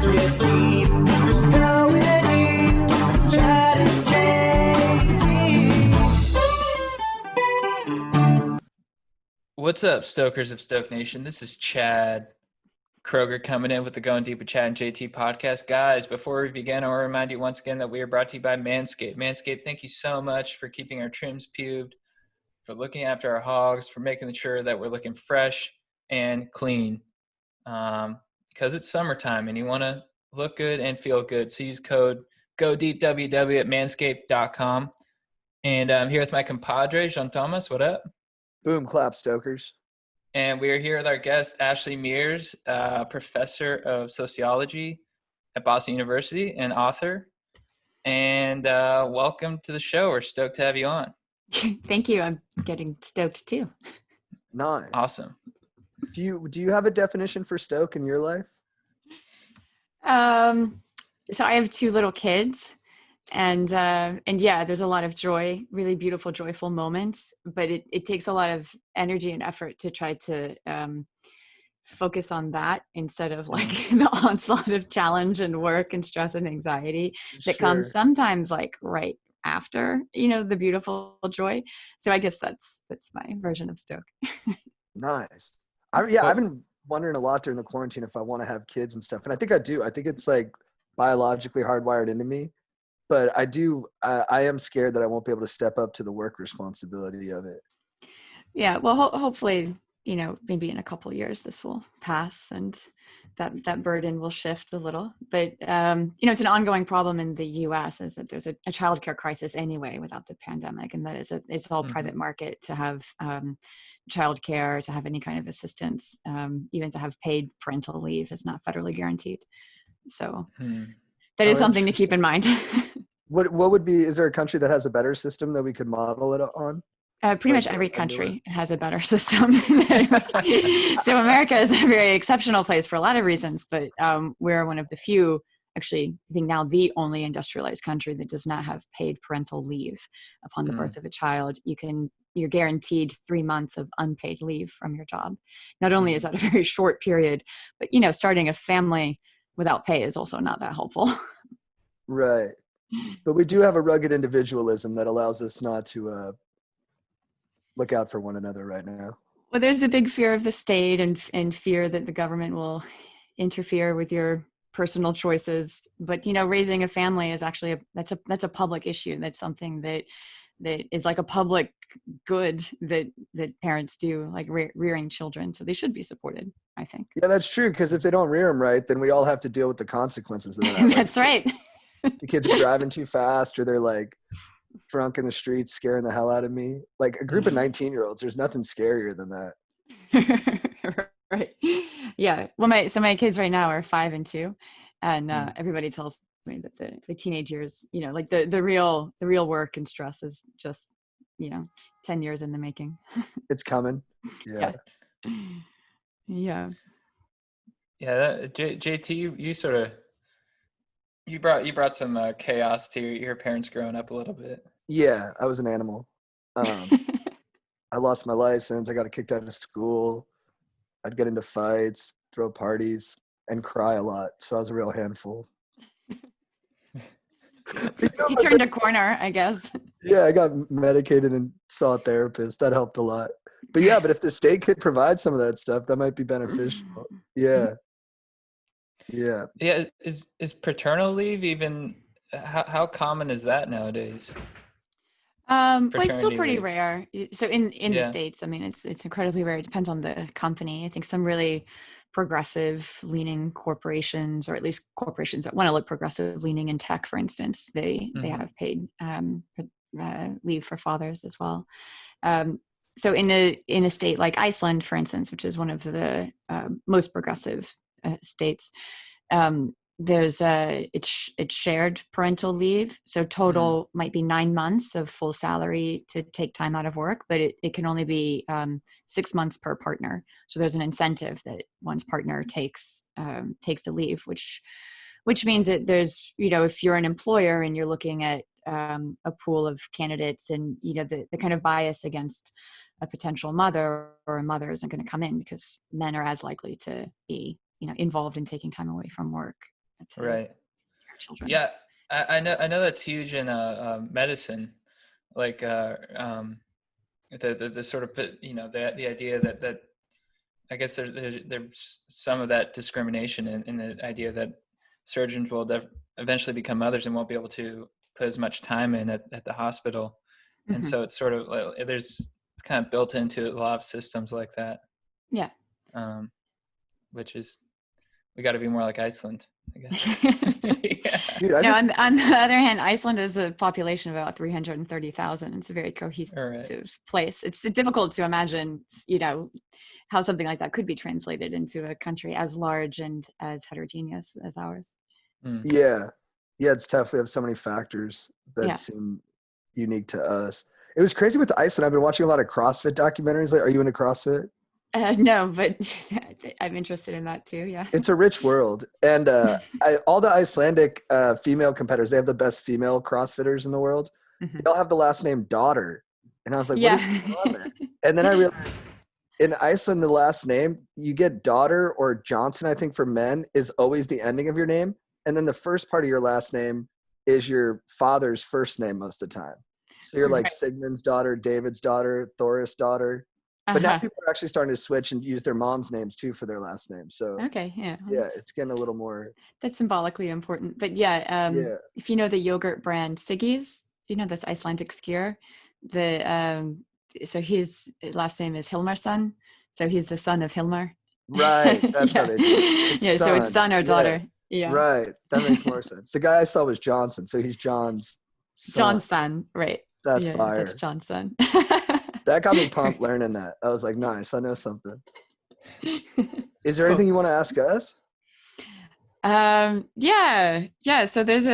with deep, going deep, Chad and JT. What's up, Stokers of Stoke Nation? This is Chad Kroger coming in with the Going Deep with Chad and JT podcast. Guys, before we begin, I want to remind you once again that we are brought to you by Manscaped. Manscaped, thank you so much for keeping our trims pubed, for looking after our hogs, for making sure that we're looking fresh and clean. Because it's summertime and you want to look good and feel good. So use code GODEEPWW at manscaped.com. And I'm here with my compadre, Jean Thomas. What up? Boom, clap, Stokers. And we are here with our guest, Ashley Mears, professor of sociology at Boston University and author. And welcome to the show. We're stoked to have you on. Thank you. I'm getting stoked too. Nice. Awesome. Do you have a definition for stoke in your life? So I have two little kids, and yeah, there's a lot of joy, really beautiful, joyful moments, but it takes a lot of energy and effort to try to focus on that instead of like the onslaught of challenge and work and stress and anxiety that comes sometimes like right after, the beautiful joy. So I guess that's my version of stoke. Nice. I've been wondering a lot during the quarantine if I want to have kids and stuff. And I think I do. I think it's like biologically hardwired into me. But I am scared that I won't be able to step up to the work responsibility of it. Yeah. Well, hopefully, maybe in a couple of years this will pass and that burden will shift a little. But, it's an ongoing problem in the US is that there's a childcare crisis anyway without the pandemic. And that it's all private market to have childcare, to have any kind of assistance, even to have paid parental leave is not federally guaranteed. So that is something to keep in mind. What would be, is there a country that has a better system that we could model it on? Pretty much every country has a better system. So America is a very exceptional place for a lot of reasons, but we're one of the few, actually, I think now the only industrialized country that does not have paid parental leave upon the birth of a child. You're guaranteed 3 months of unpaid leave from your job. Not only is that a very short period, but starting a family without pay is also not that helpful. Right. But we do have a rugged individualism that allows us not to look out for one another right now. Well, there's a big fear of the state and fear that the government will interfere with your personal choices. But, raising a family is actually that's a public issue. That's something that is like a public good that parents do, like rearing children. So they should be supported, I think. Yeah, that's true. Because if they don't rear them right, then we all have to deal with the consequences of that. That's right. The kids are driving too fast, or they're like drunk in the streets, scaring the hell out of me. Like a group of 19-year-olds, there's nothing scarier than that. Right. Yeah. Well, my kids right now are 5 and 2, and everybody tells me that the teenage years, like the real work and stress is just 10 years in the making. It's coming. Yeah. Yeah. Yeah. JT, you sort of, you brought some chaos to your parents growing up a little bit. Yeah, I was an animal. I lost my license. I got kicked out of school. I'd get into fights, throw parties, and cry a lot. So I was a real handful. You turned a corner, I guess. Yeah, I got medicated and saw a therapist. That helped a lot. But yeah, but if the state could provide some of that stuff, that might be beneficial. Yeah. Yeah. Yeah. Is paternal leave even, how common is that nowadays? Well, it's still pretty leave. rare. So in the States, I mean, it's incredibly rare. It depends on the company. I think some really progressive leaning corporations, or at least corporations that want to look progressive leaning in tech, for instance, they have paid leave for fathers as well. So in a state like Iceland, for instance, which is one of the most progressive states, there's it's shared parental leave. So total might be 9 months of full salary to take time out of work, but it can only be 6 months per partner. So there's an incentive that one's partner takes the leave, which means that there's, if you're an employer and you're looking at a pool of candidates, and the kind of bias against a potential mother or a mother isn't going to come in, because men are as likely to be involved in taking time away from work to Right. care of children. Yeah, I know that's huge in medicine, like the sort of the idea that I guess there's some of that discrimination in the idea that surgeons will eventually become mothers and won't be able to put as much time in at the hospital, and Hmm. so it's sort of like it's kind of built into a lot of systems like that, Yeah. um, which is we got to be more like Iceland, I guess. Yeah. Dude, I No, just on the other hand, Iceland is a population of about 330,000. It's a very cohesive All right. place. It's difficult to imagine, how something like that could be translated into a country as large and as heterogeneous as ours. Mm. yeah. Yeah, it's tough. We have so many factors that Yeah. seem unique to us. It was crazy with Iceland. I've been watching a lot of CrossFit documentaries. Like, are you into CrossFit? No, but I'm interested in that too. Yeah. It's a rich world. And all the Icelandic female competitors, they have the best female CrossFitters in the world. Mhm. They all have the last name Daughter. And I was like, what Yeah. is going on there? And then I realized in Iceland, the last name, you get Daughter or Johnson, I think for men, is always the ending of your name. And then the first part of your last name is your father's first name most of the time. So you're like Right. Sigmund's daughter, David's daughter, Thoris' daughter. But now Uh-huh. people are actually starting to switch and use their mom's names too for their last name. So Okay. Yeah. Well, yeah, it's getting a little more. that's symbolically important. But yeah, Yeah. if you know the yogurt brand Siggy's, this Icelandic skier, so his last name is Hilmarsson. So he's the son of Hilmar. Right. That's how Yeah. they do it. It's Yeah. So it's son or Yeah. daughter. Yeah. Right. That makes more sense. The guy I saw was Johnson. So he's John's son. John's son. Right. That's Yeah, fire. that's John's son. That got me pumped learning that. I was like, nice. I know something. Is there anything you want to ask us? Yeah. So this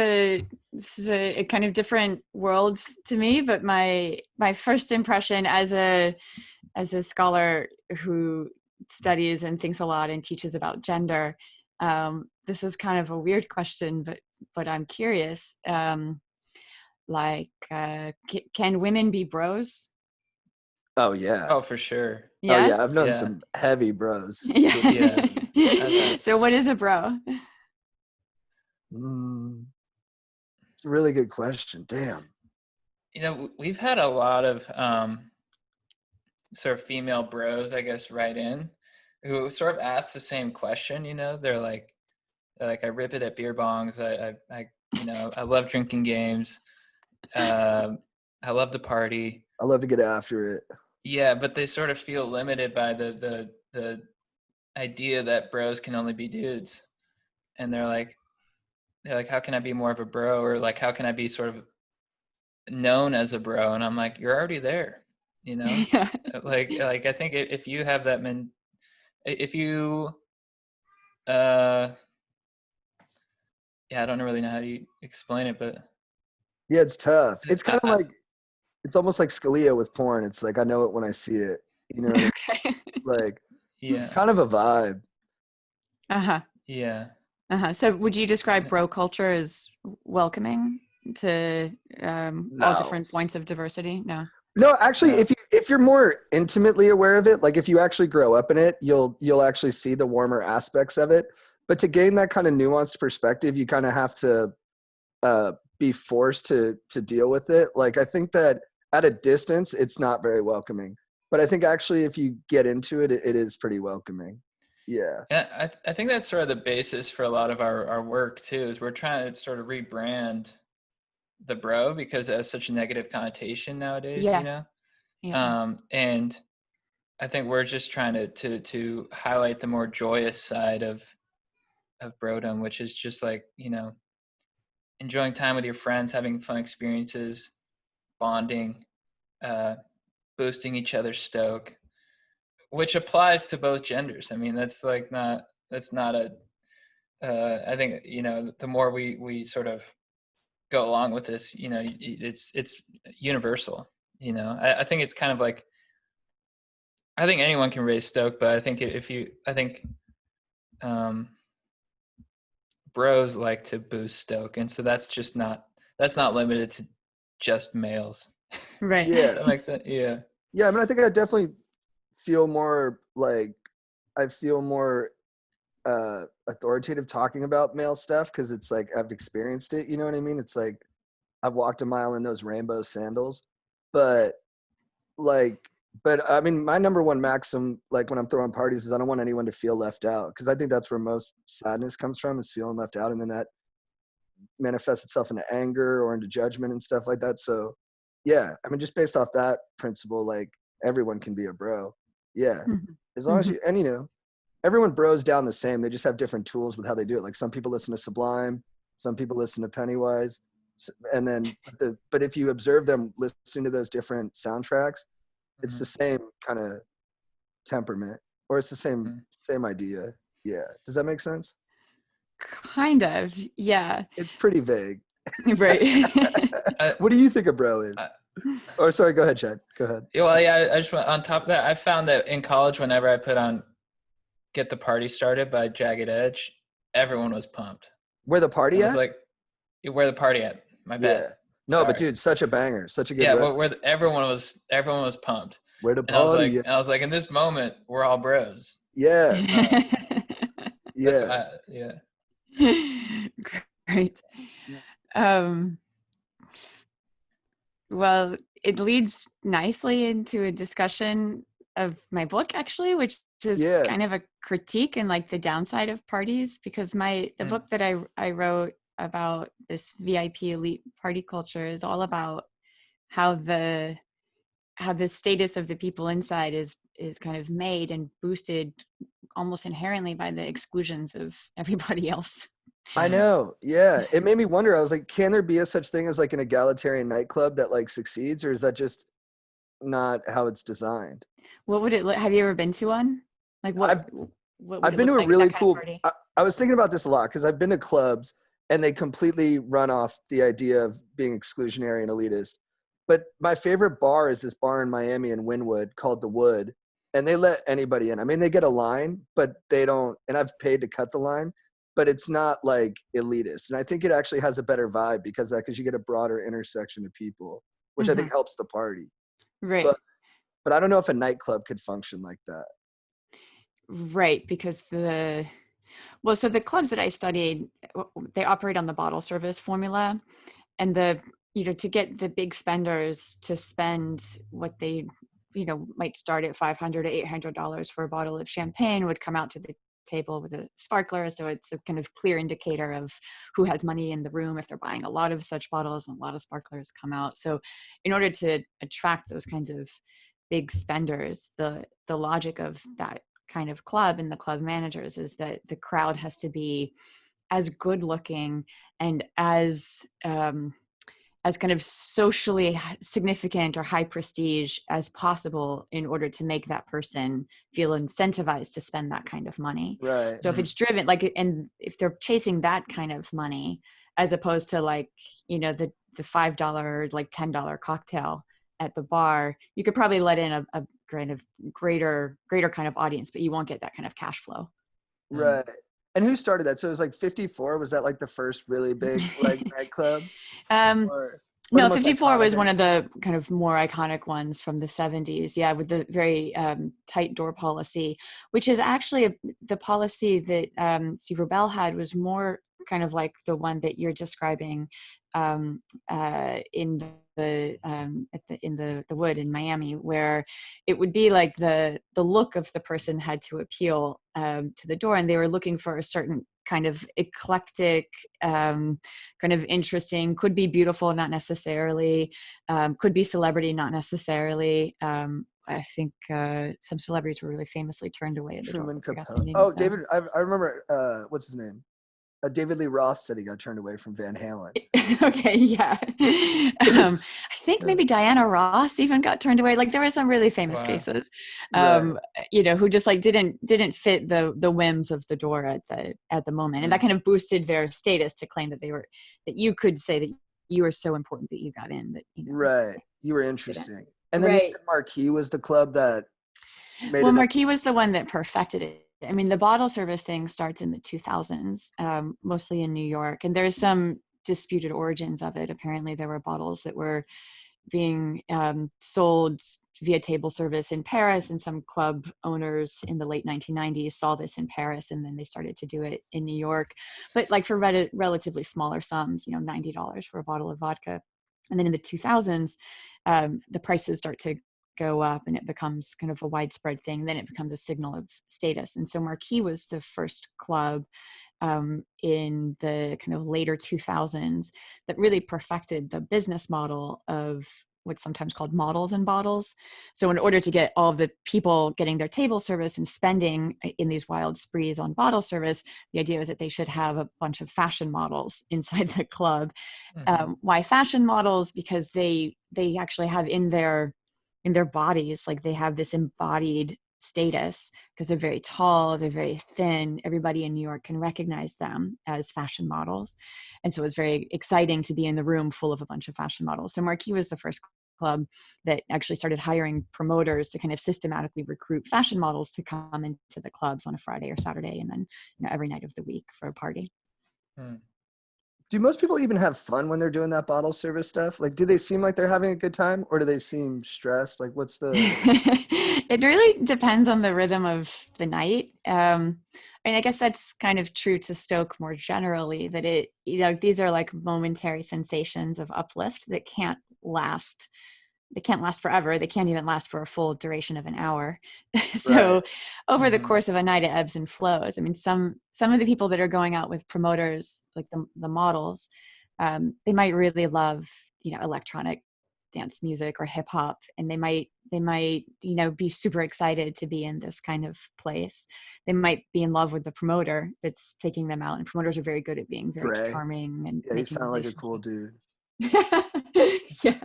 is a kind of different worlds to me, but my first impression as a scholar who studies and thinks a lot and teaches about gender, this is kind of a weird question, but I'm curious. Can women be bros? Oh yeah. Oh, for sure. Oh Yeah. yeah. I've known Yeah. some heavy bros. Yeah. Yeah. So what is a bro? It's a really good question. Damn. We've had a lot of sort of female bros, I guess, write in who sort of ask the same question. They're like, I rip it at beer bongs. I love drinking games. I love to party. I love to get after it. Yeah, but they sort of feel limited by the idea that bros can only be dudes, and they're like, how can I be more of a bro, or like, how can I be sort of known as a bro? And I'm like, you're already there, Yeah. like I think if you have that if you yeah, I don't really know how to explain it, but Yeah, it's tough. It's kind of like, it's almost like Scalia with porn. It's like, I know it when I see it. Okay. Like, yeah, it's kind of a vibe. Uh-huh. yeah. Uh-huh. So would you describe bro culture as welcoming to all No. different points of diversity? No. No, actually, No. if you're more intimately aware of it, like if you actually grow up in it, you'll actually see the warmer aspects of it. But to gain that kind of nuanced perspective, you kind of have to be forced to deal with it. Like, I think that at a distance, it's not very welcoming. But I think actually, if you get into it, it is pretty welcoming. Yeah. And I think that's sort of the basis for a lot of our work too, is we're trying to sort of rebrand the bro because it has such a negative connotation nowadays, Yeah. Yeah. And I think we're just trying to highlight the more joyous side of brodom, which is just like, enjoying time with your friends, having fun experiences, bonding, boosting each other's stoke, which applies to both genders. I mean, that's not a, I think, the more we sort of go along with this, it's universal. I think it's kind of like, I think anyone can raise stoke, but I think bros like to boost stoke, and so that's not limited to just males. Right. Yeah. That makes sense. Yeah. Yeah. I mean, I think I definitely feel more like, I feel more authoritative talking about male stuff because it's like I've experienced it. You know what I mean? It's like I've walked a mile in those rainbow sandals, but like, but I mean, my number one maxim, like when I'm throwing parties, is I don't want anyone to feel left out because I think that's where most sadness comes from, is feeling left out, and then that manifests itself into anger or into judgment and stuff like that. So, yeah, I mean, just based off that principle, like everyone can be a bro. Yeah, as long as you, and you know, everyone bros down the same. They just have different tools with how they do it. Like some people listen to Sublime, some people listen to Pennywise, and then but if you observe them listening to those different soundtracks, it's the same kind of temperament, or it's the same idea. Yeah, does that make sense? Kind of, yeah. It's pretty vague. Right. What do you think a bro is? Or sorry, go ahead, Chad. Go ahead. Well, yeah, I just want, on top of that, I found that in college, whenever I put on "Get the Party Started" by Jagged Edge, everyone was pumped. Where the party I was at? like, "Where the party at?" My bad. Yeah. No, Sorry. but dude, such a banger, such a good. Yeah, record. everyone was pumped. Where the And I was party? like, in this moment, we're all bros. Yeah. That's Yeah. yeah. Great. Well, it leads nicely into a discussion of my book, actually, which is kind of a critique and like the downside of parties, because the book that I wrote about this VIP elite party culture is all about how the status of the people inside is kind of made and boosted almost inherently by the exclusions of everybody else. I know. Yeah. It made me wonder. I was like, can there be a such thing as like an egalitarian nightclub that like succeeds, or is that just not how it's designed? What would it look? Have you ever been to one? Like what? I've been to a really cool. I was thinking about this a lot because I've been to clubs and they completely run off the idea of being exclusionary and elitist. But my favorite bar is this bar in Miami in Wynwood called The Wood, and they let anybody in. I mean, they get a line, but they don't. And I've paid to cut the line, but it's not like elitist. And I think it actually has a better vibe because you get a broader intersection of people, which I think helps the party. Right. But I don't know if a nightclub could function like that. Right. Because so the clubs that I studied, they operate on the bottle service formula, and to get the big spenders to spend what they, might start at $500 to $800 for a bottle of champagne would come out to the table with a sparkler. So it's a kind of clear indicator of who has money in the room if they're buying a lot of such bottles, and a lot of sparklers come out. So in order to attract those kinds of big spenders, the logic of that kind of club and the club managers is that the crowd has to be as good looking and as kind of socially significant or high prestige as possible in order to make that person feel incentivized to spend that kind of money. Right. So if it's driven and if they're chasing that kind of money, as opposed to like, the $5, like $10 cocktail at the bar, you could probably let in a kind of greater kind of audience, but you won't get that kind of cash flow. Right. And who started that? So it was like 54. Was that like the first really big like nightclub? No, 54 was one of the kind of more iconic ones from the 70s. Yeah, with the very tight door policy, which is actually the policy that Steve Rubell had, was more kind of like the one that you're describing in the Wood in Miami, where it would be like the look of the person had to appeal to the door, and they were looking for a certain kind of eclectic, kind of interesting, could be beautiful, not necessarily, could be celebrity, not necessarily. I think some celebrities were really famously turned away at the Truman door. Capote. Oh, David, I remember, what's his name? David Lee Roth said he got turned away from Van Halen. Okay, yeah. I think maybe Diana Ross even got turned away. Like there were some really famous cases, who just like didn't fit the whims of the door at the moment, and that kind of boosted their status to claim that you could say that you were so important that you got in. That you were interesting. And then Marquee was the club that made it. Marquee was the one that perfected it. I mean, the bottle service thing starts in the 2000s, mostly in New York, and there's some disputed origins of it. Apparently there were bottles that were being sold via table service in Paris, and some club owners in the late 1990s saw this in Paris, and then they started to do it in New York, but like for relatively smaller sums, $90 for a bottle of vodka. And then in the 2000s, the prices start to go up, and it becomes kind of a widespread thing. Then it becomes a signal of status. And so Marquis was the first club in the kind of later 2000s that really perfected the business model of what's sometimes called models and bottles. So in order to get all of the people getting their table service and spending in these wild sprees on bottle service, the idea was that they should have a bunch of fashion models inside the club. Why fashion models? Because they actually have in their bodies, like they have this embodied status because they're very tall, they're very thin. Everybody in New York can recognize them as fashion models. And so it was very exciting to be in the room full of a bunch of fashion models. So Marquis was the first club that actually started hiring promoters to kind of systematically recruit fashion models to come into the clubs on a Friday or Saturday, and then every night of the week for a party. Do most people even have fun when they're doing that bottle service stuff? Like, do they seem like they're having a good time, or do they seem stressed? Like, what's the... It really depends on the rhythm of the night. I mean, I guess that's kind of true to Stoke more generally, that these are like momentary sensations of uplift that can't last. They can't last forever. They can't even last for a full duration of an hour. So Right. over the course of a night, it ebbs and flows. I mean, some of the people that are going out with promoters, like the models, they might really love, electronic dance music or hip hop, and they might be super excited to be in this kind of place. They might be in love with the promoter that's taking them out, and promoters are very good at being very Dre. charming and Yeah, you making sound like a cool dude. yeah.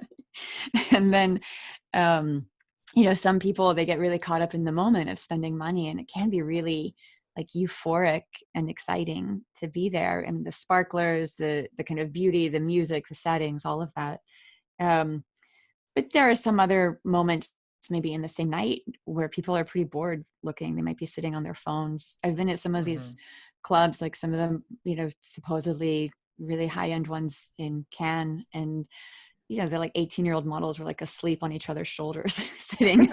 And then some people, they get really caught up in the moment of spending money, and it can be really like euphoric and exciting to be there. And the sparklers, the kind of beauty, the music, the settings, all of that. But there are some other moments maybe in the same night where people are pretty bored looking. They might be sitting on their phones. I've been at some of these clubs, like some of them, supposedly really high-end ones in Cannes, and they're like 18-year-old models were like asleep on each other's shoulders, sitting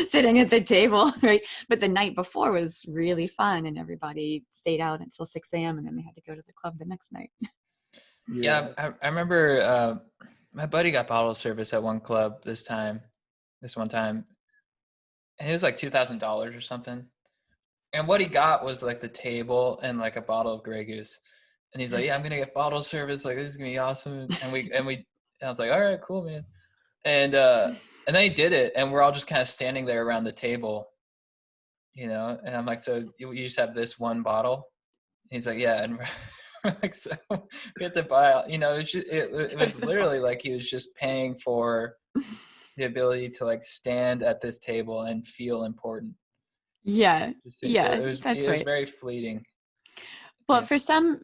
sitting at the table, right? But the night before was really fun, and everybody stayed out until 6 a.m. and then they had to go to the club the next night. Yeah, I remember my buddy got bottle service at one club this one time, and it was like $2,000 or something. And what he got was like the table and like a bottle of Grey Goose. And he's like, "Yeah, I'm gonna get bottle service. Like, this is gonna be awesome." And I was like, "All right, cool, man." And then he did it, and we're all just kind of standing there around the table, And I'm like, "So you just have this one bottle?" He's like, "Yeah." And we're like, "So we had to buy." It was literally like he was just paying for the ability to like stand at this table and feel important. Yeah, It was that's right. very fleeting. Well, Yeah.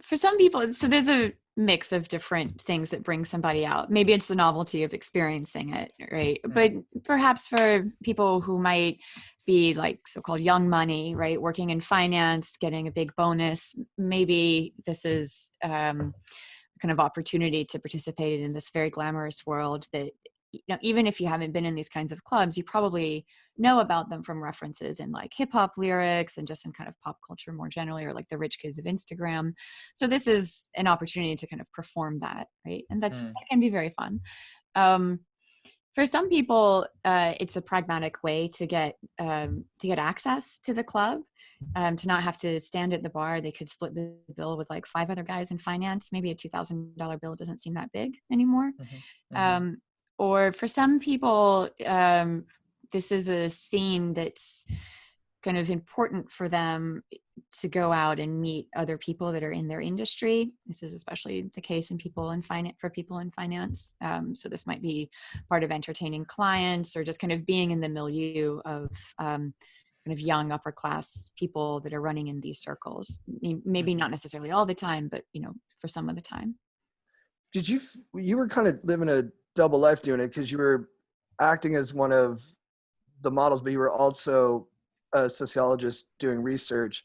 for some people, so there's a mix of different things that bring somebody out. Maybe it's the novelty of experiencing it, right? But perhaps for people who might be like so-called young money, right, working in finance, getting a big bonus, maybe this is kind of opportunity to participate in this very glamorous world that, even if you haven't been in these kinds of clubs, you probably know about them from references in like hip hop lyrics and just in kind of pop culture more generally, or like the rich kids of Instagram. So this is an opportunity to kind of perform that, right? And that can be very fun. For some people, it's a pragmatic way to get access to the club, to not have to stand at the bar. They could split the bill with like 5 other guys in finance. Maybe a $2,000 bill doesn't seem that big anymore. Or for some people, this is a scene that's kind of important for them to go out and meet other people that are in their industry. This is especially the case in people in finance. So this might be part of entertaining clients, or just kind of being in the milieu of kind of young upper class people that are running in these circles. Maybe not necessarily all the time, but for some of the time. Did you were kind of living a double life doing it, because you were acting as one of the models, but you were also a sociologist doing research.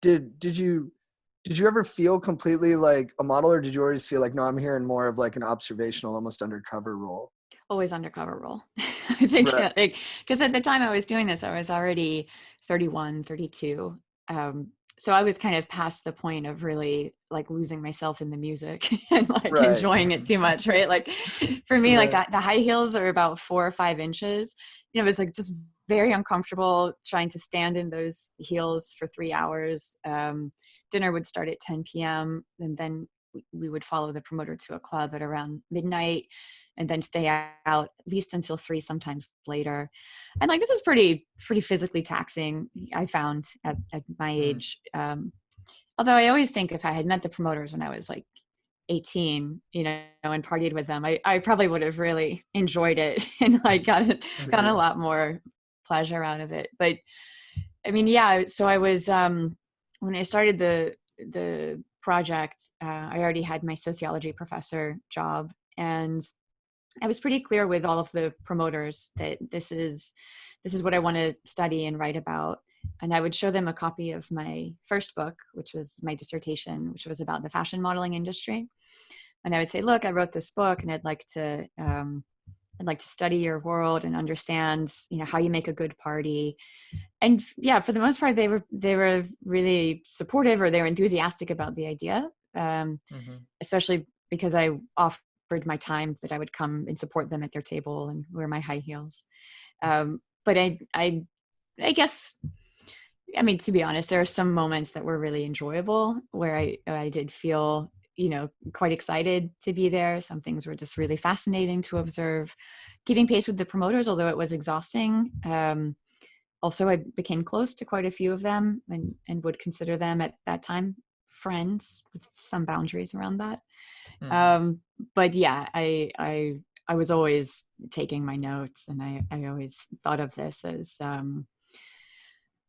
Did you ever feel completely like a model, or did you always feel like, no, I'm here in more of like an observational, almost undercover role? always undercover role. I think Right. because at the time I was doing this, I was already 31, 32. So I was kind of past the point of really like losing myself in the music and like Right. enjoying it too much, right? Like for me, like Right. the high heels are about 4 or 5 inches. You know, it was like just very uncomfortable trying to stand in those heels for 3 hours. Dinner would start at 10 p.m. and then we would follow the promoter to a club at around midnight and then stay out at least until 3, sometimes later. And like, this is pretty physically taxing, I found at my age. Although I always think if I had met the promoters when I was like 18, you know, and partied with them, I probably would have really enjoyed it and like gotten a lot more pleasure out of it. But I mean, yeah, so I was, when I started the project, I already had my sociology professor job, and I was pretty clear with all of the promoters that this is what I want to study and write about. And I would show them a copy of my first book, which was my dissertation, which was about the fashion modeling industry. And I would say, look, I wrote this book and I'd like to study your world and understand, you know, how you make a good party. And yeah, for the most part, they were really supportive, or they were enthusiastic about the idea, especially because I offered my time that I would come and support them at their table and wear my high heels. But I guess, I mean, to be honest, there are some moments that were really enjoyable where I did feel, you know, quite excited to be there. Some things were just really fascinating to observe. Keeping pace with the promoters, although it was exhausting. Also, I became close to quite a few of them and would consider them at that time friends, with some boundaries around that. But yeah, I was always taking my notes, and I always thought of this as,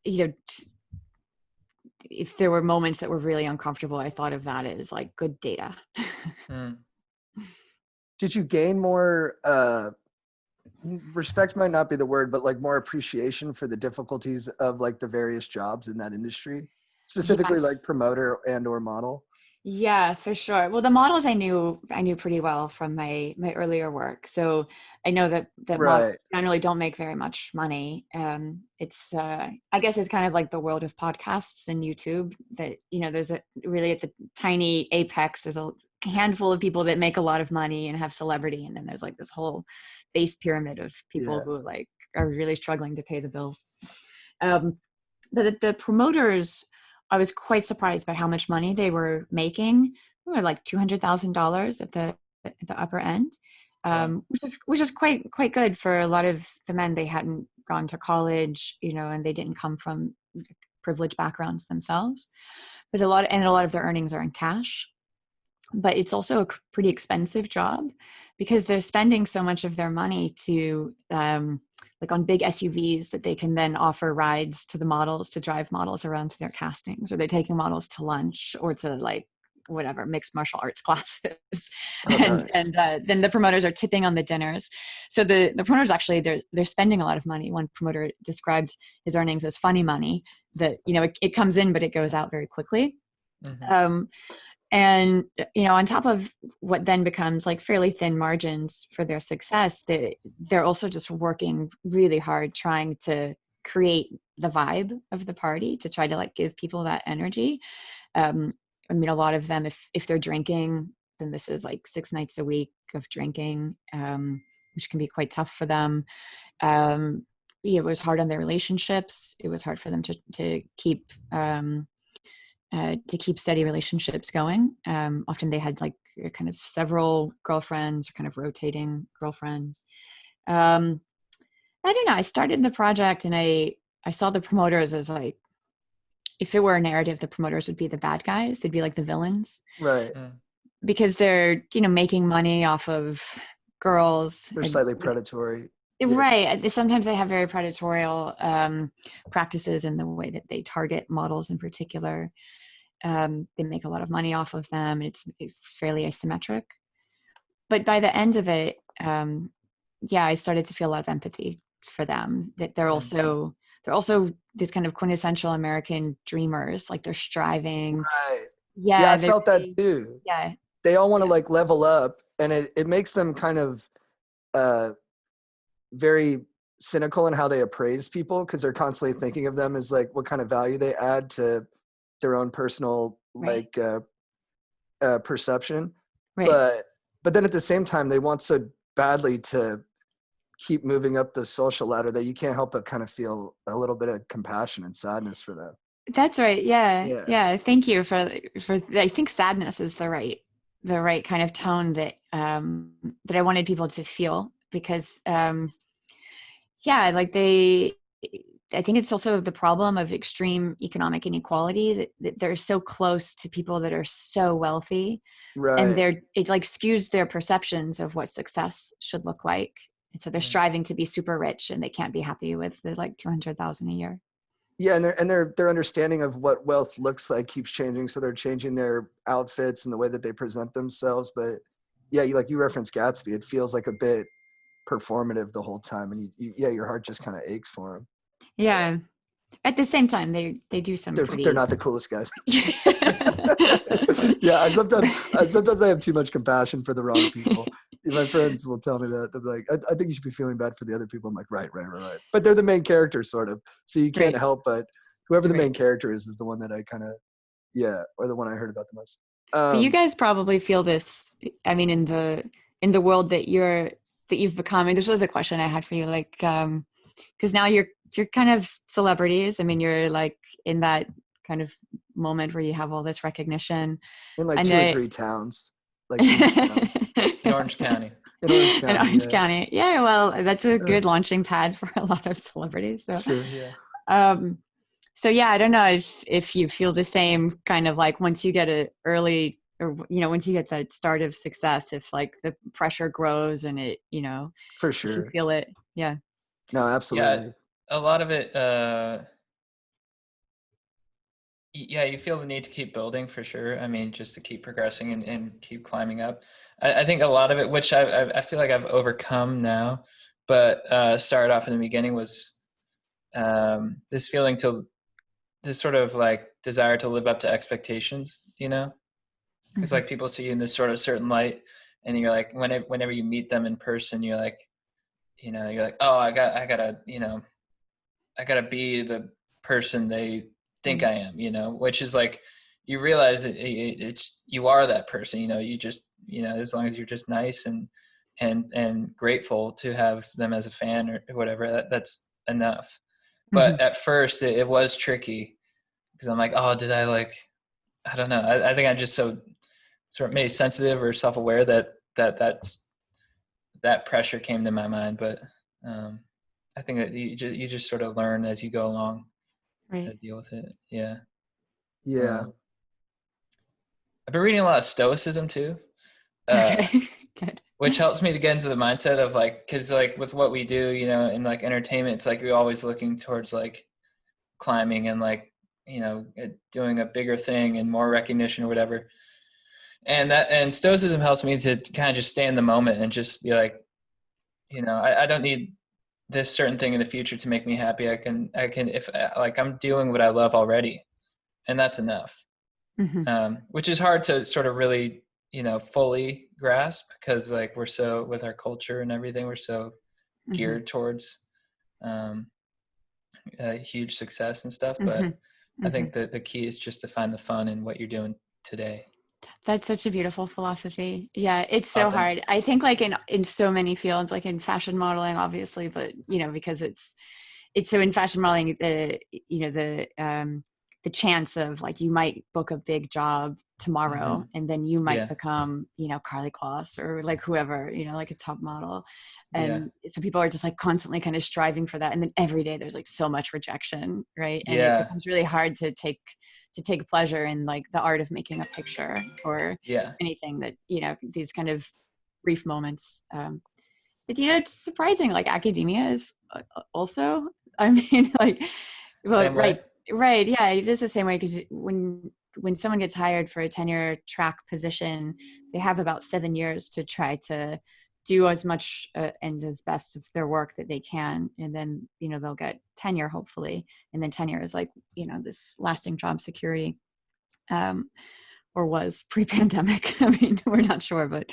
you know, if there were moments that were really uncomfortable, I thought of that as like good data. Did you gain more, respect might not be the word, but like more appreciation for the difficulties of like the various jobs in that industry, specifically Yes. like promoter and or model? Yeah, for sure. Well, the models I knew pretty well from my earlier work. So I know that models Right. generally don't make very much money. It's I guess it's kind of like the world of podcasts and YouTube, that, you know, there's a really at the tiny apex, there's a handful of people that make a lot of money and have celebrity, and then there's like this whole base pyramid of people Yeah. who like are really struggling to pay the bills. But the promoters, I was quite surprised by how much money they were making. They were like $200,000 at the upper end, which is quite good for a lot of the men. They hadn't gone to college, you know, and they didn't come from privileged backgrounds themselves. But a lot of their earnings are in cash. But it's also a pretty expensive job because they're spending so much of their money to like on big SUVs that they can then offer rides to the models to drive models around to their castings, or they're taking models to lunch or to like whatever mixed martial arts classes. Nice. And then the promoters are tipping on the dinners. So the promoters actually, they're spending a lot of money. One promoter described his earnings as funny money, that, you know, it comes in but it goes out very quickly. And, you know, on top of what then becomes like fairly thin margins for their success, they're also just working really hard trying to create the vibe of the party, to try to like give people that energy. I mean, a lot of them, if they're drinking, then this is like 6 nights a week of drinking, which can be quite tough for them. It was hard on their relationships. It was hard for them to keep steady relationships going. Often they had like kind of several girlfriends, or kind of rotating girlfriends. I don't know. I started the project and I saw the promoters as like, if it were a narrative, the promoters would be the bad guys. They'd be like the villains, Right. because they're, you know, making money off of girls. They're slightly predatory. Right. Sometimes they have very predatorial practices in the way that they target models in particular. They make a lot of money off of them. It's fairly asymmetric. But by the end of it, I started to feel a lot of empathy for them, that they're also this kind of quintessential American dreamers. Like they're striving. Right. Yeah. Yeah, I felt that too. Yeah. They all want to like level up, and it makes them kind of very cynical in how they appraise people, because they're constantly thinking of them as like what kind of value they add to their own personal Right. perception. Right. But then at the same time, they want so badly to keep moving up the social ladder that you can't help but kind of feel a little bit of compassion and sadness for them. That's right. Yeah. Yeah. Yeah. Thank you for, I think sadness is the right kind of tone that, that I wanted people to feel, because, yeah, like I think it's also the problem of extreme economic inequality that they're so close to people that are so wealthy, and Right. it like skews their perceptions of what success should look like. And so they're striving to be super rich, and they can't be happy with the like 200,000 a year. Yeah, and their understanding of what wealth looks like keeps changing, so they're changing their outfits and the way that they present themselves. But yeah, you referenced Gatsby. It feels like a bit performative the whole time, and your heart just kind of aches for them. Yeah. At the same time, they do some They're not the coolest guys. yeah. Yeah, sometimes I have too much compassion for the wrong people. My friends will tell me that. They'll be like, I think you should be feeling bad for the other people. I'm like, right. But they're the main character, sort of. So you can't Right. help but whoever the Right. main character is the one that I kind of, or the one I heard about the most. But you guys probably feel this. I mean, in the world that you've become. And this was a question I had for you, like, because now you're kind of celebrities. I mean, you're like in that kind of moment where you have all this recognition. In like and 2 or 3 towns, like huge towns. In Orange County. In Orange County. In Orange County. Yeah, well, that's a good Yeah. launching pad for a lot of celebrities. So, Sure, yeah. So yeah, I don't know if you feel the same kind of like once you get a early, or once you get that start of success, if like the pressure grows and it, For if you sure. feel it. Yeah. No, absolutely. A lot of it, you feel the need to keep building for sure. I mean, just to keep progressing and keep climbing up. I think a lot of it, which I feel like I've overcome now, but started off in the beginning was this feeling this sort of like desire to live up to expectations, It's like people see you in this sort of certain light, and you're like, whenever you meet them in person, you're like, oh, I gotta be the person they think I am, which is like, you realize it's you are that person, you just, as long as you're just nice and grateful to have them as a fan or whatever, that's enough. But at first it was tricky, because I'm like, oh, did I like, I don't know. I think I'm just so sort of maybe sensitive or self-aware that pressure came to my mind. But I think that you just sort of learn as you go along how to deal with it. Yeah. Yeah. I've been reading a lot of Stoicism too, Okay. Good. which helps me to get into the mindset of like, because like with what we do, in like entertainment, it's like we're always looking towards like climbing and like, doing a bigger thing and more recognition or whatever. And Stoicism helps me to kind of just stay in the moment and just be like, I don't need this certain thing in the future to make me happy. I can, if like I'm doing what I love already, and that's enough. Which is hard to sort of really, fully grasp, because like we're so, with our culture and everything, we're so geared towards huge success and stuff. But I think that the key is just to find the fun in what you're doing today. That's such a beautiful philosophy. Yeah, it's so hard. I think like in so many fields, like in fashion modeling, obviously, but because it's so in fashion modeling, the chance of like you might book a big job tomorrow and then you might become, Carly Kloss or like whoever, like a top model. And so people are just like constantly kind of striving for that. And then every day there's like so much rejection, right? And it becomes really hard to take pleasure in like the art of making a picture or anything that, these kind of brief moments. But, it's surprising, like academia is also, I mean, like, well, right. Yeah. It is the same way. Cause when someone gets hired for a tenure track position, they have about 7 years to try to do as much and as best of their work that they can. And then, they'll get tenure hopefully. And then tenure is like, this lasting job security, or was pre-pandemic. I mean, we're not sure, but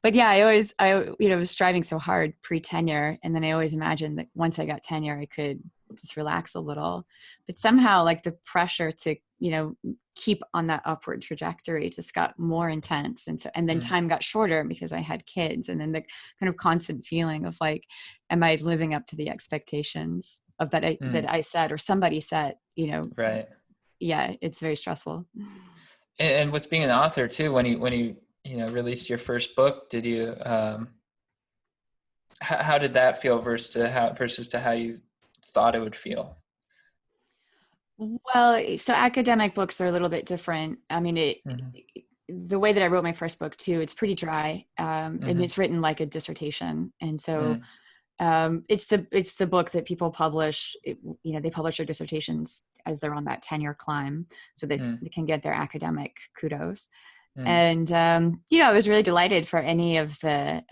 but yeah, I was striving so hard pre-tenure, and then I always imagined that once I got tenure, I could just relax a little. But somehow, like the pressure to, keep on that upward trajectory just got more intense, and then time got shorter because I had kids, and then the kind of constant feeling of like, am I living up to the expectations of that I set or somebody set? Right. Yeah, it's very stressful. And with being an author too, when you released your first book, did you how did that feel versus to how you thought it would feel? Well, so academic books are a little bit different. I mean, the way that I wrote my first book too, it's pretty dry. And it's written like a dissertation, and so it's the book that people publish. They publish their dissertations as they're on that tenure climb, so they can get their academic kudos. And I was really delighted for any of the.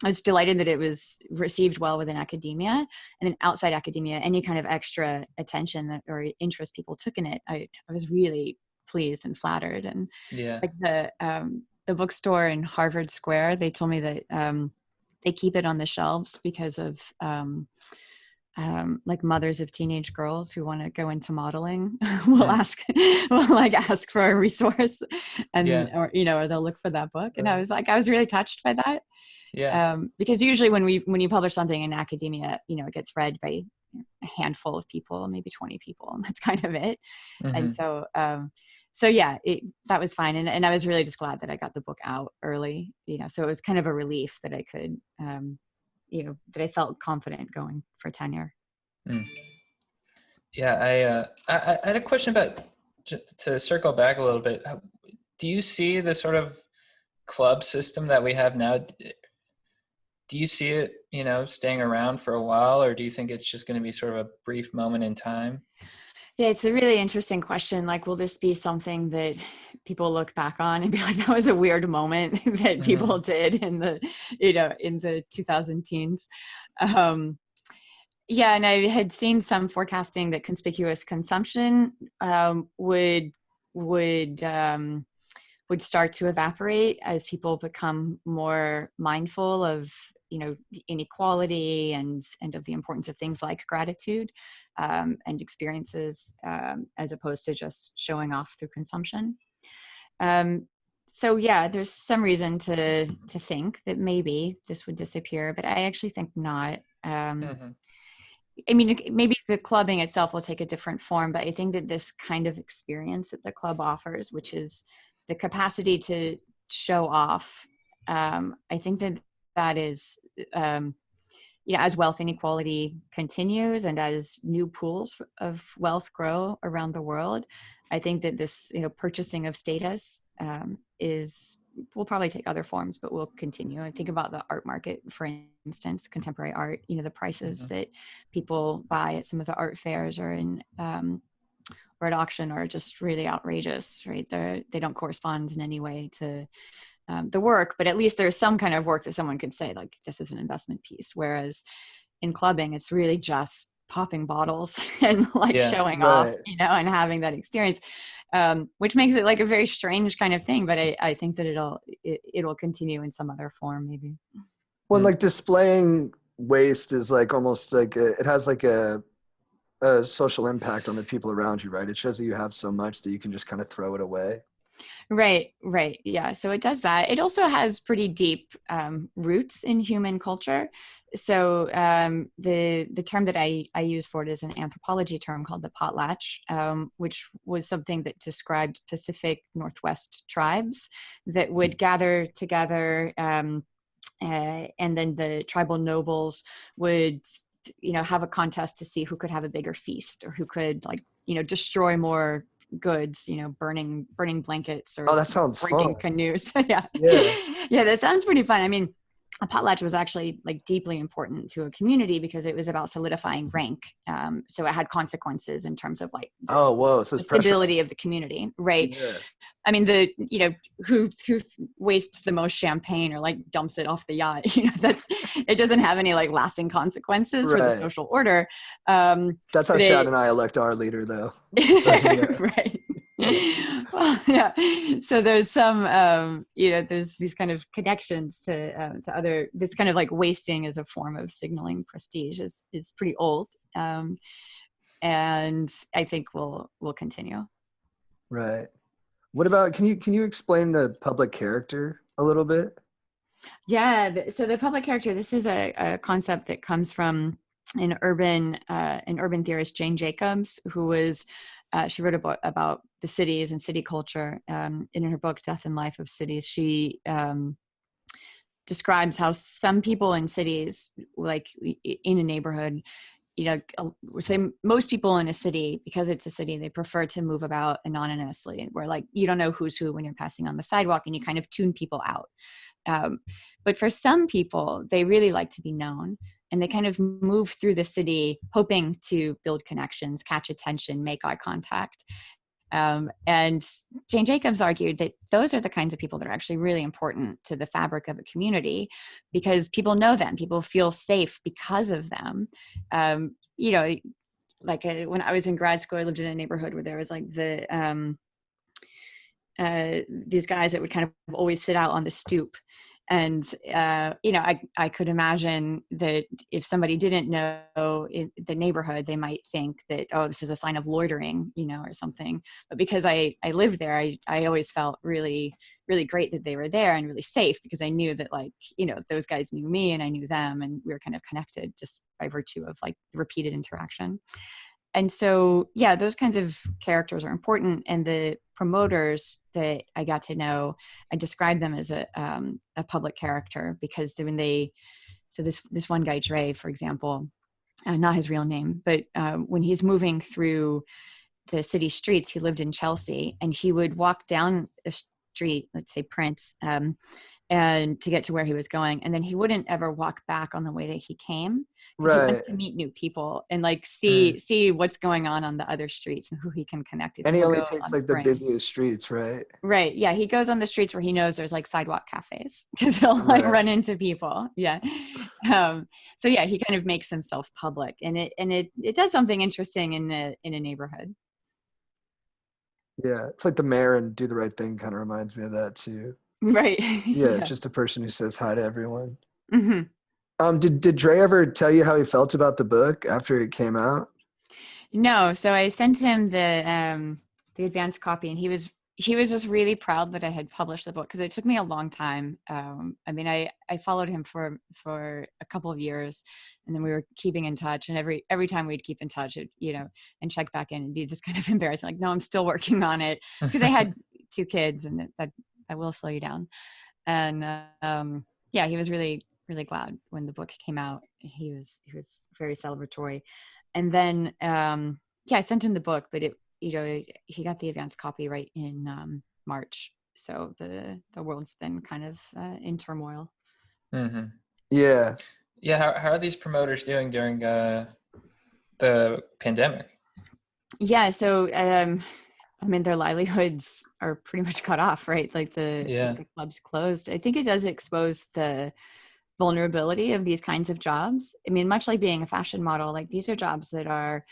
I was delighted that it was received well within academia, and then outside academia, any kind of extra attention or interest people took in it, I was really pleased and flattered. And like the bookstore in Harvard Square, they told me that they keep it on the shelves because of like mothers of teenage girls who want to go into modeling will ask for a resource, and or they'll look for that book. And I was really touched by that. Because usually when you publish something in academia, it gets read by a handful of people, maybe 20 people, and that's kind of it. And so that was fine. And I was really just glad that I got the book out early, so it was kind of a relief that I could, that I felt confident going for tenure. Yeah. I had a question about, to circle back a little bit. Do you see the sort of club system that we have now? Do you see it, staying around for a while, or do you think it's just going to be sort of a brief moment in time? Yeah, it's a really interesting question. Like, will this be something that people look back on and be like, that was a weird moment that people did in the 2000 teens? Yeah, and I had seen some forecasting that conspicuous consumption would start to evaporate as people become more mindful of inequality and of the importance of things like gratitude and experiences, as opposed to just showing off through consumption. So yeah, there's some reason to think that maybe this would disappear, but I actually think not. I mean, maybe the clubbing itself will take a different form, but I think that this kind of experience that the club offers, which is the capacity to show off, I think that is, as wealth inequality continues and as new pools of wealth grow around the world, I think that this, purchasing of status will probably take other forms, but will continue. I think about the art market, for instance, contemporary art, the prices that people buy at some of the art fairs or in, or at auction are just really outrageous, right? They don't correspond in any way to the work, but at least there's some kind of work that someone could say, like, this is an investment piece. Whereas in clubbing, it's really just popping bottles and showing off, and having that experience, which makes it like a very strange kind of thing. But I think that it'll continue in some other form, maybe. Well, like displaying waste is like almost like it has like a social impact on the people around you, right? It shows that you have so much that you can just kind of throw it away. Right. Yeah. So it does that. It also has pretty deep roots in human culture. So the term that I use for it is an anthropology term called the potlatch, which was something that described Pacific Northwest tribes that would gather together, and then the tribal nobles would have a contest to see who could have a bigger feast or who could destroy more goods, burning blankets or that sounds breaking fun. Canoes. Yeah, that sounds pretty fun. I mean, a potlatch was actually like deeply important to a community because it was about solidifying rank. So it had consequences in terms of like so the stability of the community, right? Yeah. I mean, who wastes the most champagne or like dumps it off the yacht, it doesn't have any like lasting consequences for the social order. That's how Chad and I elect our leader, though. Right. Well, yeah. So there's some, there's these kind of connections to other. This kind of like wasting as a form of signaling prestige is pretty old, and I think will continue. Right. What about, can you explain the public character a little bit? Yeah. So the public character, this is a concept that comes from an urban theorist, Jane Jacobs, who was she wrote about the cities and city culture. In her book Death and Life of Cities, she describes how some people in cities, like in a neighborhood, say most people in a city, because it's a city, they prefer to move about anonymously, where like you don't know who's who when you're passing on the sidewalk, and you kind of tune people out. But for some people, they really like to be known, and they kind of move through the city hoping to build connections, catch attention, make eye contact. And Jane Jacobs argued that those are the kinds of people that are actually really important to the fabric of a community, because people know them, people feel safe because of them. When I was in grad school, I lived in a neighborhood where there was like these guys that would kind of always sit out on the stoop. And, I could imagine that if somebody didn't know in the neighborhood, they might think that, oh, this is a sign of loitering, or something. But because I lived there, I always felt really, really great that they were there, and really safe, because I knew that those guys knew me and I knew them, and we were kind of connected just by virtue of like repeated interaction. And so, yeah, those kinds of characters are important. And the promoters that I got to know, I described them as a public character, because this one guy, Dre, for example, not his real name, but when he's moving through the city streets, he lived in Chelsea, and he would walk down a street, let's say Prince, and to get to where he was going, and then he wouldn't ever walk back on the way that he came, because he wants Right. to meet new people and like see what's going on the other streets and who he can connect to. So And he he'll only go takes on like the Spring. busiest streets, right? Right. Yeah. He goes on the streets where he knows there's like sidewalk cafes, because he'll like Right. run into people. Yeah. So yeah, he kind of makes himself public, and it does something interesting in a neighborhood. Yeah. It's like the mayor and Do the Right Thing kind of reminds me of that too. Right. Yeah, Yeah. just a person who says hi to everyone. Hmm. Did Dre ever tell you how he felt about the book after it came out? No, so I sent him the advanced copy, and he was just really proud that I had published the book, because it took me a long time. I mean, I followed him for a couple of years, and then we were keeping in touch, and every time we'd keep in touch, and check back in, and be just kind of embarrassed, like, no, I'm still working on it, because I had two kids, and that will slow you down. And yeah, he was really, really glad when the book came out. He was very celebratory. And then yeah, I sent him the book, but he got the advanced copy right in March, so the world's been kind of in turmoil. Mm-hmm. Yeah. Yeah. How are these promoters doing during the pandemic? Yeah, so I mean, their livelihoods are pretty much cut off, right? Like the clubs closed. I think it does expose the vulnerability of these kinds of jobs. I mean, much like being a fashion model, like these are jobs that are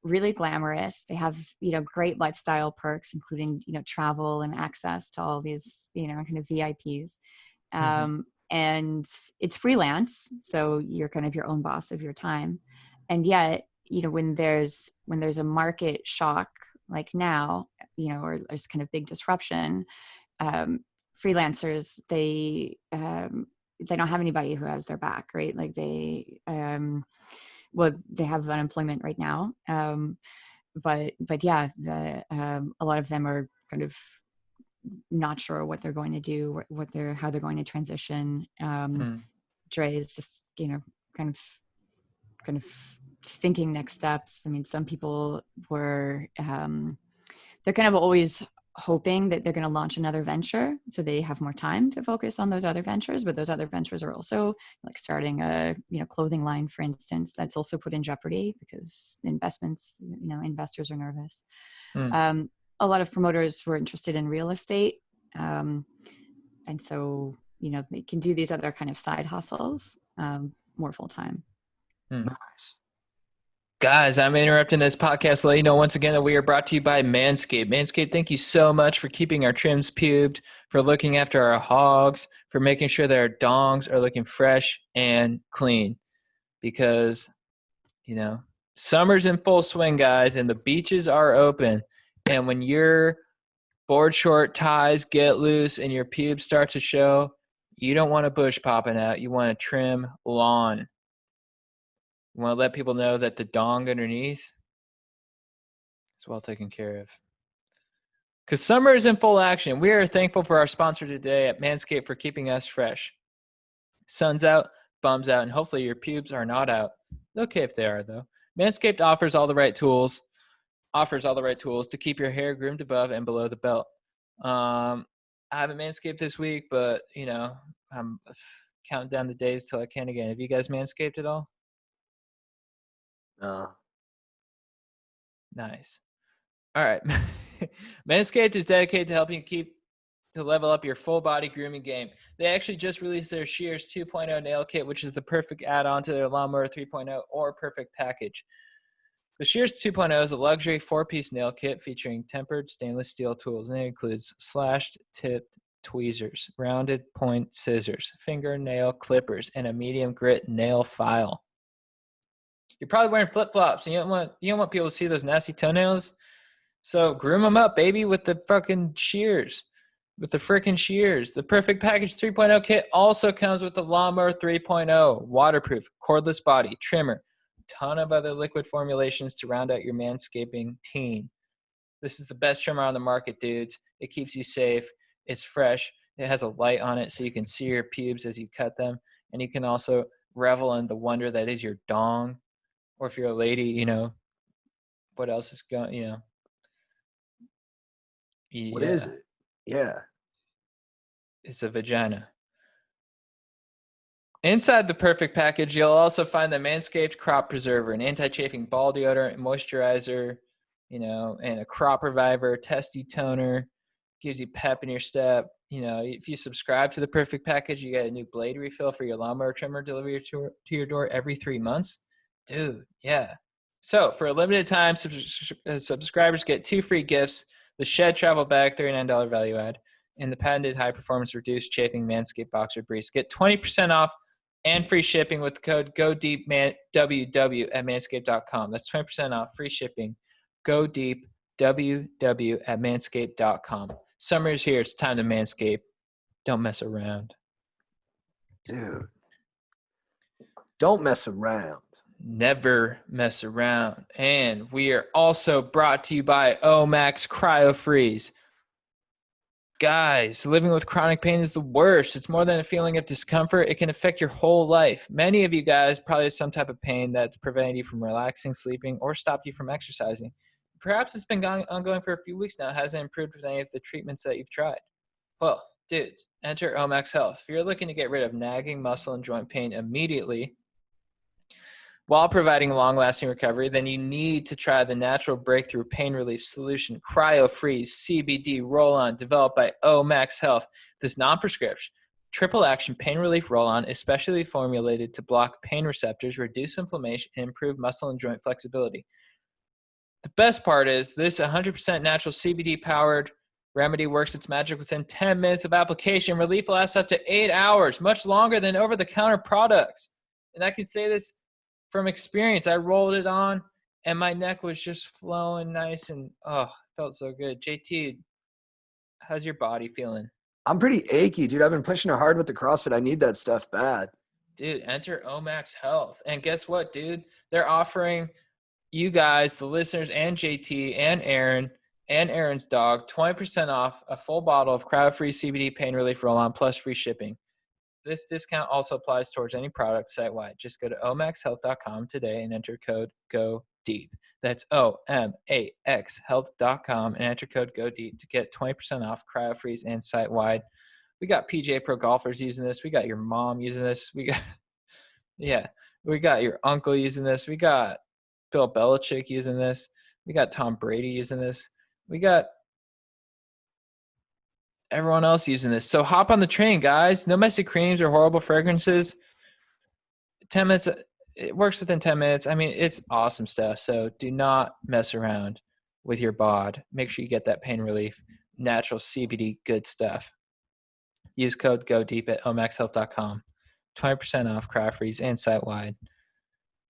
really glamorous. They have, great lifestyle perks, including, travel and access to all these, kind of VIPs. And it's freelance. So you're kind of your own boss of your time. And yet, when there's a market shock like now, or there's kind of big disruption, freelancers, they don't have anybody who has their back, right? Like they have unemployment right now, but yeah, a lot of them are kind of not sure what they're going to do, how they're going to transition. Dre is just kind of thinking next steps. I mean, some people were they're kind of always hoping that they're going to launch another venture, so they have more time to focus on those other ventures, but those other ventures are also like starting a clothing line, for instance, that's also put in jeopardy because investors are nervous. A lot of promoters were interested in real estate, and so they can do these other kind of side hustles more full time. Nice. Guys, I'm interrupting this podcast to let you know once again that we are brought to you by Manscaped. Manscaped, thank you so much for keeping our trims pubed, for looking after our hogs, for making sure that our dongs are looking fresh and clean. Because, summer's in full swing, guys, and the beaches are open. And when your board short ties get loose and your pubes start to show, you don't want a bush popping out. You want a trim lawn. You want to let people know that the dong underneath is well taken care of. Because summer is in full action. We are thankful for our sponsor today at Manscaped for keeping us fresh. Sun's out, bum's out, and hopefully your pubes are not out. Okay if they are, though. Manscaped offers all the right tools to keep your hair groomed above and below the belt. I haven't Manscaped this week, but, I'm counting down the days till I can again. Have you guys Manscaped at all? Nice. All right. Manscaped is dedicated to helping you to level up your full body grooming game. They actually just released their Shears 2.0 nail kit, which is the perfect add-on to their Lawnmower 3.0 or Perfect package. The Shears 2.0 is a luxury 4-piece nail kit featuring tempered stainless steel tools, and it includes slashed-tipped tweezers, rounded point scissors, fingernail clippers, and a medium grit nail file. You're probably wearing flip-flops, and you don't want people to see those nasty toenails. So groom them up, baby, with the fucking shears. With the frickin' shears. The Perfect Package 3.0 kit also comes with the Lawnmower 3.0, waterproof, cordless body, trimmer, ton of other liquid formulations to round out your manscaping teen. This is the best trimmer on the market, dudes. It keeps you safe. It's fresh. It has a light on it so you can see your pubes as you cut them. And you can also revel in the wonder that is your dong. Or if you're a lady, what else is going, Yeah. What is it? Yeah. It's a vagina. Inside the Perfect package, you'll also find the Manscaped Crop Preserver, an anti-chafing ball deodorant, moisturizer, and a crop reviver, testy toner, gives you pep in your step. If you subscribe to the Perfect package, you get a new blade refill for your lawnmower trimmer delivered to your door every 3 months. Dude, yeah. So for a limited time, subscribers get 2 free gifts: the Shed Travel Bag, $39 value add, and the patented high-performance reduced chafing Manscaped Boxer Briefs. Get 20% off and free shipping with the code GODEEPWW at manscaped.com. That's 20% off, free shipping. GODEEPWW at manscaped.com. Summer is here. It's time to Manscape. Don't mess around. Dude. Don't mess around. Never mess around. And we are also brought to you by Omax Cryo Freeze. Guys, living with chronic pain is the worst. It's more than a feeling of discomfort. It can affect your whole life. Many of you guys probably have some type of pain that's prevented you from relaxing, sleeping, or stopped you from exercising. Perhaps it's been ongoing for a few weeks now. It hasn't improved with any of the treatments that you've tried. Well, dudes, enter Omax Health. If you're looking to get rid of nagging muscle and joint pain immediately while providing long-lasting recovery, then you need to try the natural breakthrough pain relief solution, Cryo Freeze CBD Roll-On, developed by Omax Health. This non-prescription, triple-action pain relief roll-on is specially formulated to block pain receptors, reduce inflammation, and improve muscle and joint flexibility. The best part is this 100% natural CBD-powered remedy works its magic within 10 minutes of application. Relief lasts up to 8 hours, much longer than over-the-counter products. And I can say this from experience. I rolled it on, and my neck was just flowing nice, and felt so good. JT, how's your body feeling? I'm pretty achy, dude. I've been pushing it hard with the CrossFit. I need that stuff bad. Dude, enter Omax Health. And guess what, dude? They're offering you guys, the listeners, and JT, and Aaron, and Aaron's dog, 20% off a full bottle of cryo-free CBD pain relief roll-on plus free shipping. This discount also applies towards any product site-wide. Just go to omaxhealth.com today and enter code GODEEP. That's OMAX health.com and enter code GODEEP to get 20% off cryo-freeze and site-wide. We got PGA Pro golfers using this. We got your mom using this. We got your uncle using this. We got Bill Belichick using this. We got Tom Brady using this. We got everyone else using this. So hop on the train, guys. No messy creams or horrible fragrances. 10 minutes. it works within 10 minutes. I mean, it's awesome stuff. So do not mess around with your bod. Make sure you get that pain relief. Natural CBD, good stuff. Use code GODEEP at omaxhealth.com. 20% off Crowd Freeze and site-wide.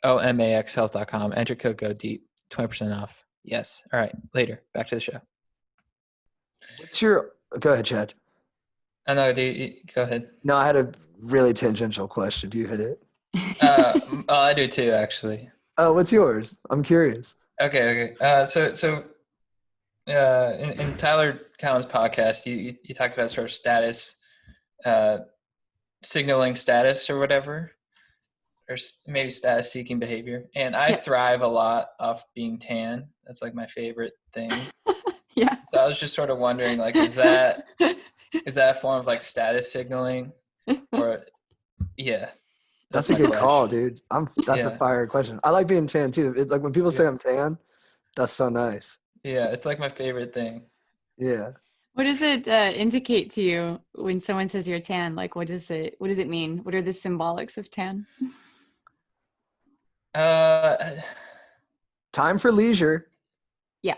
omaxhealth.com. Enter code GODEEP. 20% off. Yes. All right. Later. Back to the show. What's your? Go ahead, Chad. Oh, no, go ahead. No, I had a really tangential question. Do you hit it? I do too, actually. Oh, what's yours? I'm curious. Okay. So in Tyler Cowen's podcast, you talked about sort of status, signaling status or whatever, or maybe status seeking behavior. And I thrive a lot off being tan. That's like my favorite thing. Yeah. So I was just sort of wondering, like, is that a form of like status signaling, or yeah? That's a good call, dude. That's a fire question. I like being tan too. It's like when people say I'm tan, that's so nice. Yeah, it's like my favorite thing. Yeah. What does it indicate to you when someone says you're tan? Like, what does it mean? What are the symbolics of tan? Time for leisure. Yeah.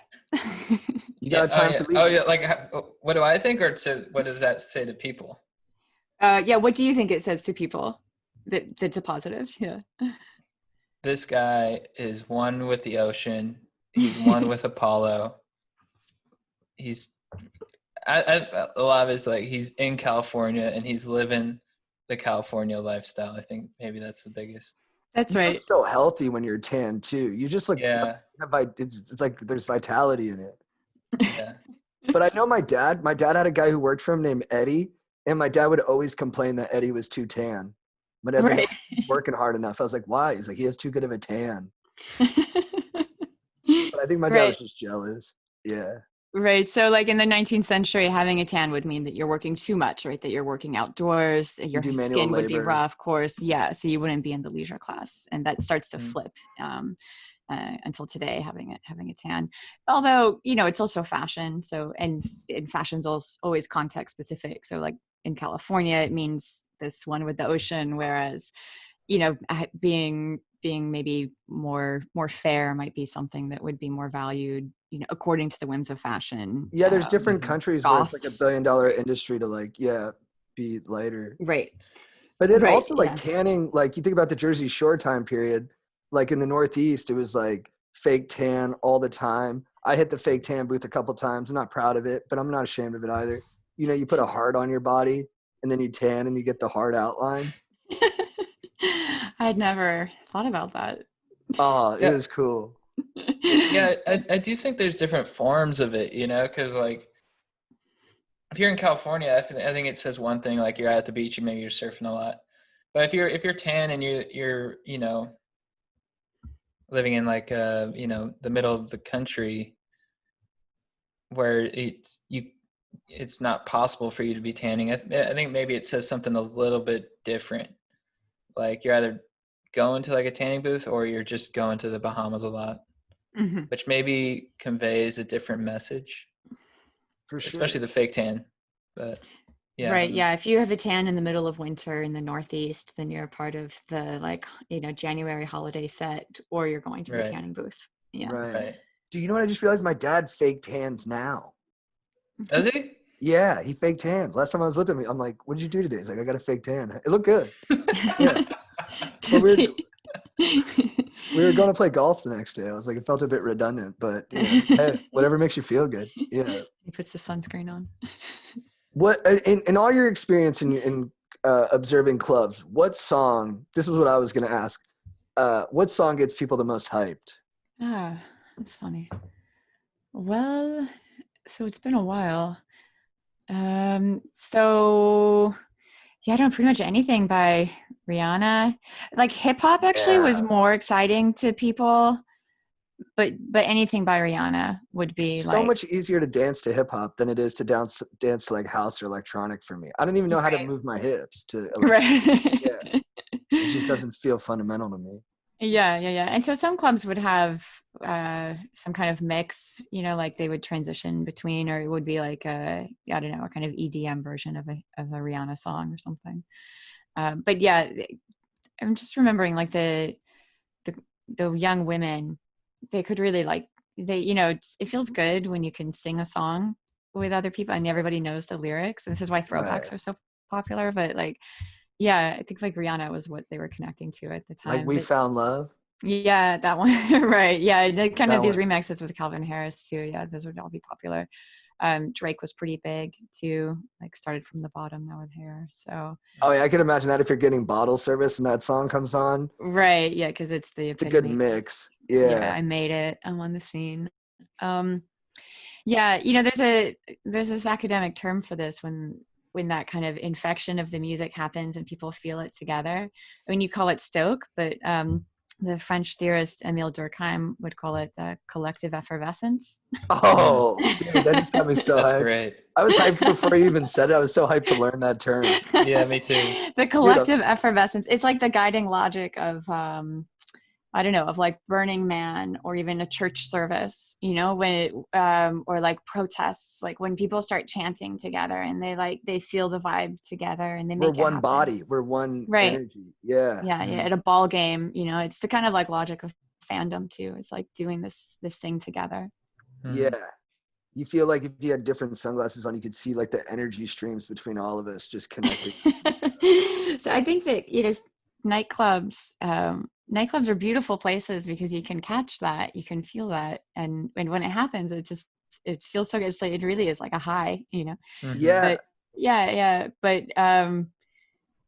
You got time for leisure. Oh yeah, like what do I think, or what does that say to people? Yeah, what do you think it says to people that's a positive? Yeah. This guy is one with the ocean. He's one with Apollo. A lot of it's like he's in California and he's living the California lifestyle. I think maybe that's the biggest. That's You right. look so healthy when you're tan too. You just look. Yeah. It's like there's vitality in it. Yeah. But I know my dad. My dad had a guy who worked for him named Eddie, and my dad would always complain that Eddie was too tan. My dad's like, working hard enough. I was like, why? He's like, he has too good of a tan. But I think my dad was just jealous. Yeah. Right. So like in the 19th century, having a tan would mean that you're working too much, right? That you're working outdoors, that your skin would be rough, of course. Yeah. So you wouldn't be in the leisure class. And that starts to flip until today, having a tan. Although, it's also fashion. So, and fashion's always context specific. So like in California, it means this one with the ocean, whereas, being maybe more fair might be something that would be more valued, according to the whims of fashion. Yeah, there's different countries where it's like $1 billion industry to be lighter. Right. But then also tanning, like you think about the Jersey Shore time period, like in the Northeast, it was like fake tan all the time. I hit the fake tan booth a couple times. I'm not proud of it, but I'm not ashamed of it either. You put a heart on your body and then you tan and you get the heart outline. I'd never thought about that. Oh, it was cool. Yeah, I do think there's different forms of it, because like if you're in California, I think it says one thing, like you're at the beach and maybe you're surfing a lot. But if you're tan and you're living in like the middle of the country where it's not possible for you to be tanning, I think maybe it says something a little bit different. Like you're either going to like a tanning booth or you're just going to the Bahamas a lot, which maybe conveys a different message. For sure. Especially the fake tan. But yeah. Right. Yeah. If you have a tan in the middle of winter in the Northeast, then you're a part of the January holiday set, or you're going to the tanning booth. Yeah. Right. Do you know what I just realized? My dad fake tans now. Does he? Yeah, he fake tans. Last time I was with him, I'm like, "What did you do today?" He's like, "I got a fake tan. It looked good." Yeah. We were going to play golf the next day. I was like, it felt a bit redundant, but hey, whatever makes you feel good. Yeah. He puts the sunscreen on. What in all your experience in observing clubs, what song? This is what I was going to ask. What song gets people the most hyped? That's funny. Well, so it's been a while. I don't know, pretty much anything by Rihanna. Like hip hop actually was more exciting to people, but anything by Rihanna would be so much easier to dance to hip hop than it is to dance to like house or electronic for me. I don't even know how to move my hips to electronic. Yeah. It just doesn't feel fundamental to me. Yeah. And so some clubs would have some kind of mix, like they would transition between, or it would be like a kind of EDM version of a Rihanna song or something. But yeah, I'm just remembering like the the young women, they could really like, it feels good when you can sing a song with other people and everybody knows the lyrics. And this is why throwbacks Right. are so popular. But like, yeah, I think like Rihanna was what they were connecting to at the Like time. We But Found Love. yeah, that one. Right. Yeah. The kind That of these one. remixes with Calvin Harris too. Yeah, those would all be popular. Drake was pretty big too, like started from the bottom now with hair. So Oh yeah, I can imagine that if you're getting bottle service and that song comes on. right. Yeah, because it's the It's a good epitome. mix. Yeah, Yeah. I made it. I'm on the scene. Yeah, there's this academic term for this when that kind of infection of the music happens and people feel it together. I mean, you call it stoke, but the French theorist Émile Durkheim would call it the collective effervescence. Oh, dude, that just got me so That's hyped. great. I was hyped before you even said it. I was so hyped to learn that term. Yeah, me too. The collective effervescence. It's like the guiding logic of I don't know, of like Burning Man or even a church service, when it, or like protests, like when people start chanting together and they feel the vibe together and they We're make it one happen. body. We're one Right. energy. Yeah. Yeah. At a ball game, it's the kind of like logic of fandom too. It's like doing this thing together. Yeah. You feel like if you had different sunglasses on, you could see like the energy streams between all of us just connecting. So I think that, nightclubs, nightclubs are beautiful places because you can catch that, you can feel that. And when it happens, it feels so good. It's like, it really is like a high, Yeah. but yeah. But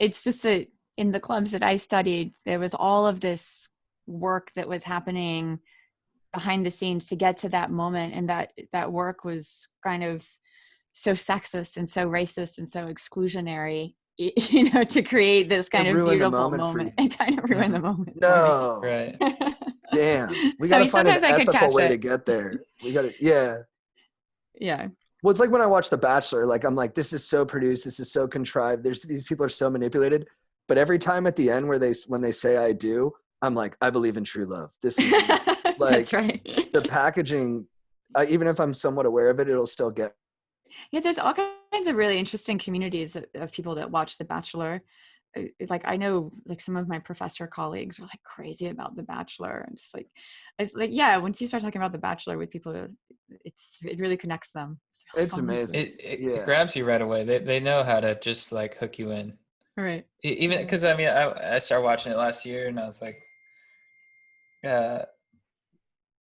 it's just that in the clubs that I studied, there was all of this work that was happening behind the scenes to get to that moment. And that work was kind of so sexist and so racist and so exclusionary, to create this kind of beautiful moment. It kind of ruined the moment. No. Right. Damn. We got to find an sometimes I could ethical catch way it. to get there. We got to, yeah. Yeah. Well, it's like when I watch The Bachelor, like I'm like, this is so produced, this is so contrived. These people are so manipulated. But every time at the end when they say I do, I'm like, I believe in true love. This is like That's right. the packaging. Even if I'm somewhat aware of it, it'll still get. Yeah, there's all kinds of really interesting communities of people that watch The Bachelor. Like I know, like some of my professor colleagues are like crazy about The Bachelor, and just yeah. Once you start talking about The Bachelor with people, it really connects them. Really It's fun. amazing. It grabs you right away. They know how to just like hook you in. Right. Even because I started watching it last year and I was like,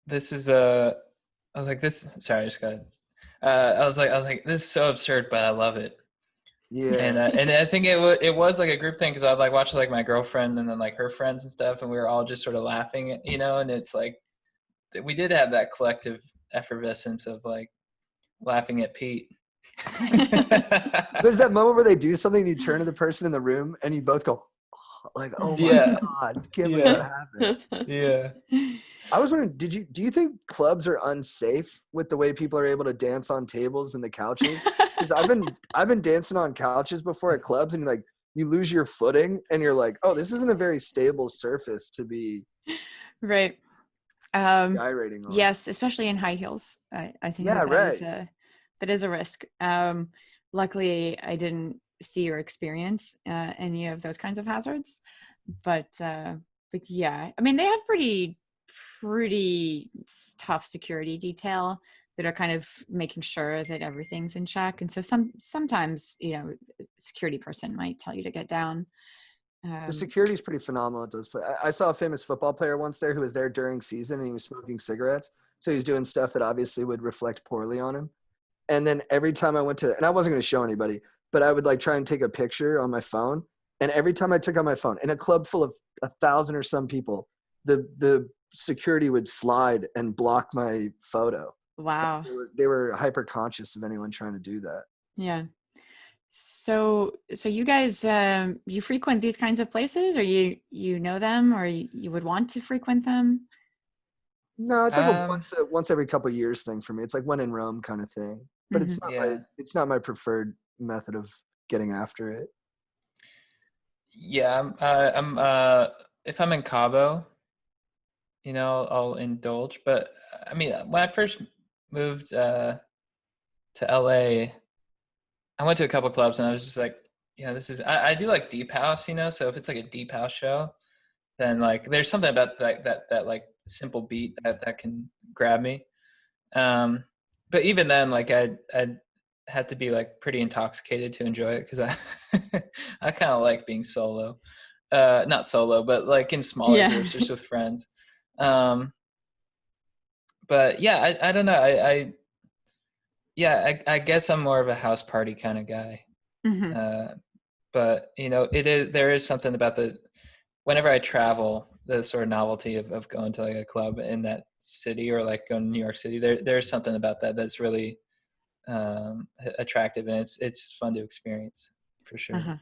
this is I was like, this. Sorry, I just got. I was like, this is so absurd, but I love it. Yeah. And I think it was like a group thing because I'd like watch like my girlfriend and then like her friends and stuff, and we were all just sort of laughing, and it's like we did have that collective effervescence of like laughing at Pete. There's that moment where they do something and you turn to the person in the room and you both go, like, oh my God, can't believe that happened. Yeah. I was wondering, do you think clubs are unsafe with the way people are able to dance on tables and the couches? Because I've been dancing on couches before at clubs, and like you lose your footing, and you're like, oh, this isn't a very stable surface to be right. gyrating on. Yes, especially in high heels. I think that is a risk. Luckily, I didn't see or experience any of those kinds of hazards, but yeah, I mean, they have pretty tough security detail that are kind of making sure that everything's in check. And so sometimes, a security person might tell you to get down. The security is pretty phenomenal at those places. I saw a famous football player once there who was there during season and he was smoking cigarettes. So he was doing stuff that obviously would reflect poorly on him. And then every time I went to, and I wasn't going to show anybody, but I would like try and take a picture on my phone. And every time I took out my phone in a club full of 1,000 or some people, the security would slide and block my photo. Wow. They were hyper conscious of anyone trying to do that. Yeah. So you guys, you frequent these kinds of places, or you know them, or you would want to frequent them? No, it's like a once every couple of years thing for me. It's like when in Rome kind of thing. But it's not my preferred method of getting after it. Yeah, I'm if I'm in Cabo, I'll indulge. But I mean, when I first moved to LA, I went to a couple clubs and I was just like, this is I do like deep house, so if it's like a deep house show, then like there's something about that like simple beat that can grab me. But even then, like I'd have to be like pretty intoxicated to enjoy it, because I kind of like being solo, not solo, but like in smaller Yeah. groups, just with friends. But yeah, I don't know. I guess I'm more of a house party kind of guy. Mm-hmm. But there is something about whenever I travel, the sort of novelty of going to like a club in that city, or like going to New York City, there's something about that's really attractive, and it's fun to experience for sure. Uh-huh.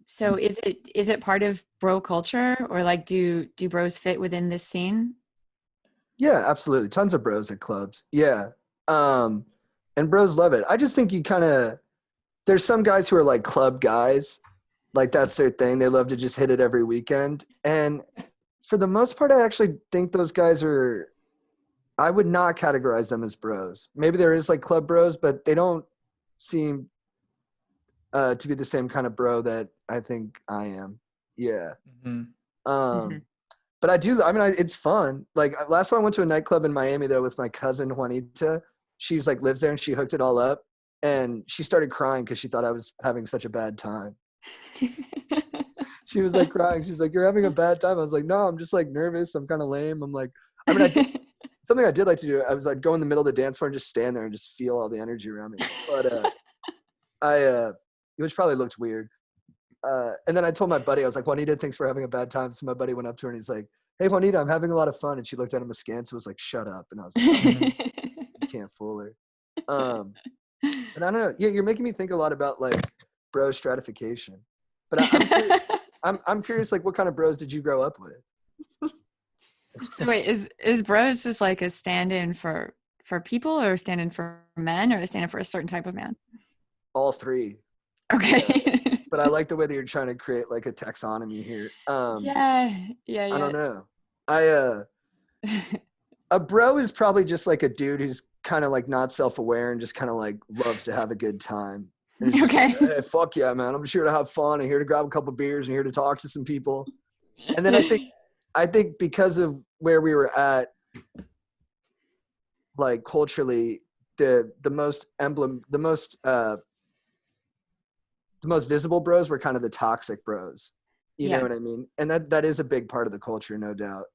So is it part of bro culture, or like do bros fit within this scene? Yeah, absolutely. Tons of bros at clubs. Yeah. And bros love it. I just think there's some guys who are like club guys. Like that's their thing. They love to just hit it every weekend. And for the most part, I actually think those guys I would not categorize them as bros. Maybe there is like club bros, but they don't seem to be the same kind of bro that I think I am. Yeah. Mm-hmm. Um, But it's fun. Like last time I went to a nightclub in Miami though with my cousin Juanita. She's like lives there and she hooked it all up, and she started crying because she thought I was having such a bad time. She was like crying. She's like, "You're having a bad time." I was like, "No, I'm just like nervous. I'm kind of lame." I'm like, something I did like to do. I was like go in the middle of the dance floor and just stand there and just feel all the energy around me. But which probably looked weird. And then I told my buddy, I was like, "Juanita thinks we're having a bad time." So my buddy went up to her and he's like, "Hey, Juanita, I'm having a lot of fun." And she looked at him askance and was like, "Shut up." And I was like, "Oh, you can't fool her." And I don't know. Yeah, you're making me think a lot about like bro stratification. But I'm curious, I'm curious, like, what kind of bros did you grow up with? So wait, is bros just like a stand-in for people, or a stand-in for men, or a stand-in for a certain type of man? All three. Okay. But I like the way that you're trying to create like a taxonomy here. Yeah. I don't know. A bro is probably just like a dude who's kind of like not self-aware and just kind of like loves to have a good time. And it's just Okay. like, hey, fuck yeah, man. I'm just here to have fun. I'm here to grab a couple beers and here to talk to some people. And then I think because of where we were at, like culturally, the most visible bros were kind of the toxic bros. You know what I mean? And that is a big part of the culture, no doubt.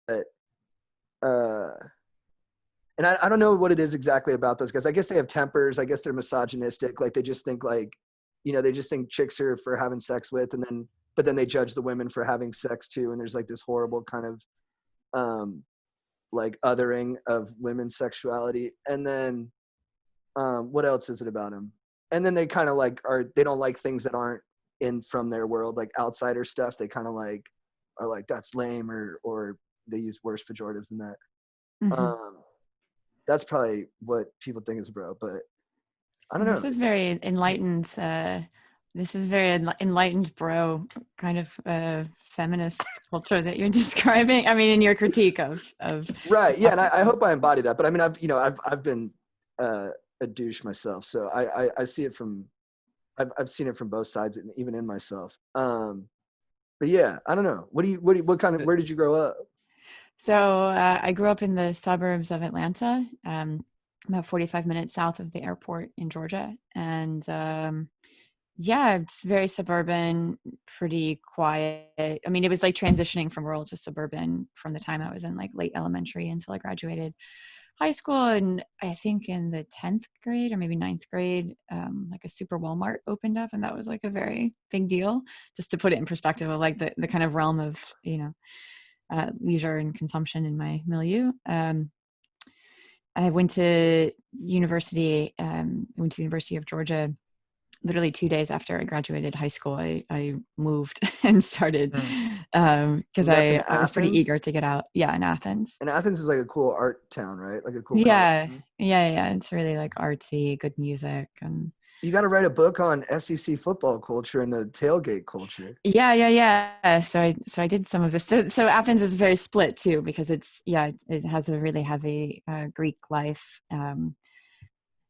But and I don't know what it is exactly about those guys. I guess they have tempers. I guess they're misogynistic. Like they just think like, they just think chicks are for having sex with, but then they judge the women for having sex too. And there's like this horrible kind of like othering of women's sexuality. And then what else is it about them? And then they kind of like they don't like things that aren't from their world, like outsider stuff. They kind of like are like, that's lame, or they use worse pejoratives than that. Mm-hmm. That's probably what people think is bro, but I don't know. This is very enlightened. This is very enlightened bro kind of feminist culture that you're describing. I mean, in your critique of right, yeah, and I hope I embody that. But I mean, I've been a douche myself, so I see it from I've seen it from both sides, even in myself. But yeah, I don't know. What kind of, where did you grow up? So I grew up in the suburbs of Atlanta, about 45 minutes south of the airport in Georgia. And yeah, it's very suburban, pretty quiet. I mean, it was like transitioning from rural to suburban from the time I was in like late elementary until I graduated high school. And I think in the 10th grade or maybe 9th grade, like a super Walmart opened up, and that was like a very big deal, just to put it in perspective of like the kind of realm of, leisure and consumption in my milieu. I went to university. Went to the University of Georgia. Literally 2 days after I graduated high school, I moved and started because I was pretty eager to get out. Yeah, in Athens. And Athens is like a cool art town, right? Like a cool. Yeah. It's really like artsy, good music, and you got to write a book on SEC football culture and the tailgate culture. Yeah. So I did some of this. So Athens is very split too, because it has a really heavy Greek life,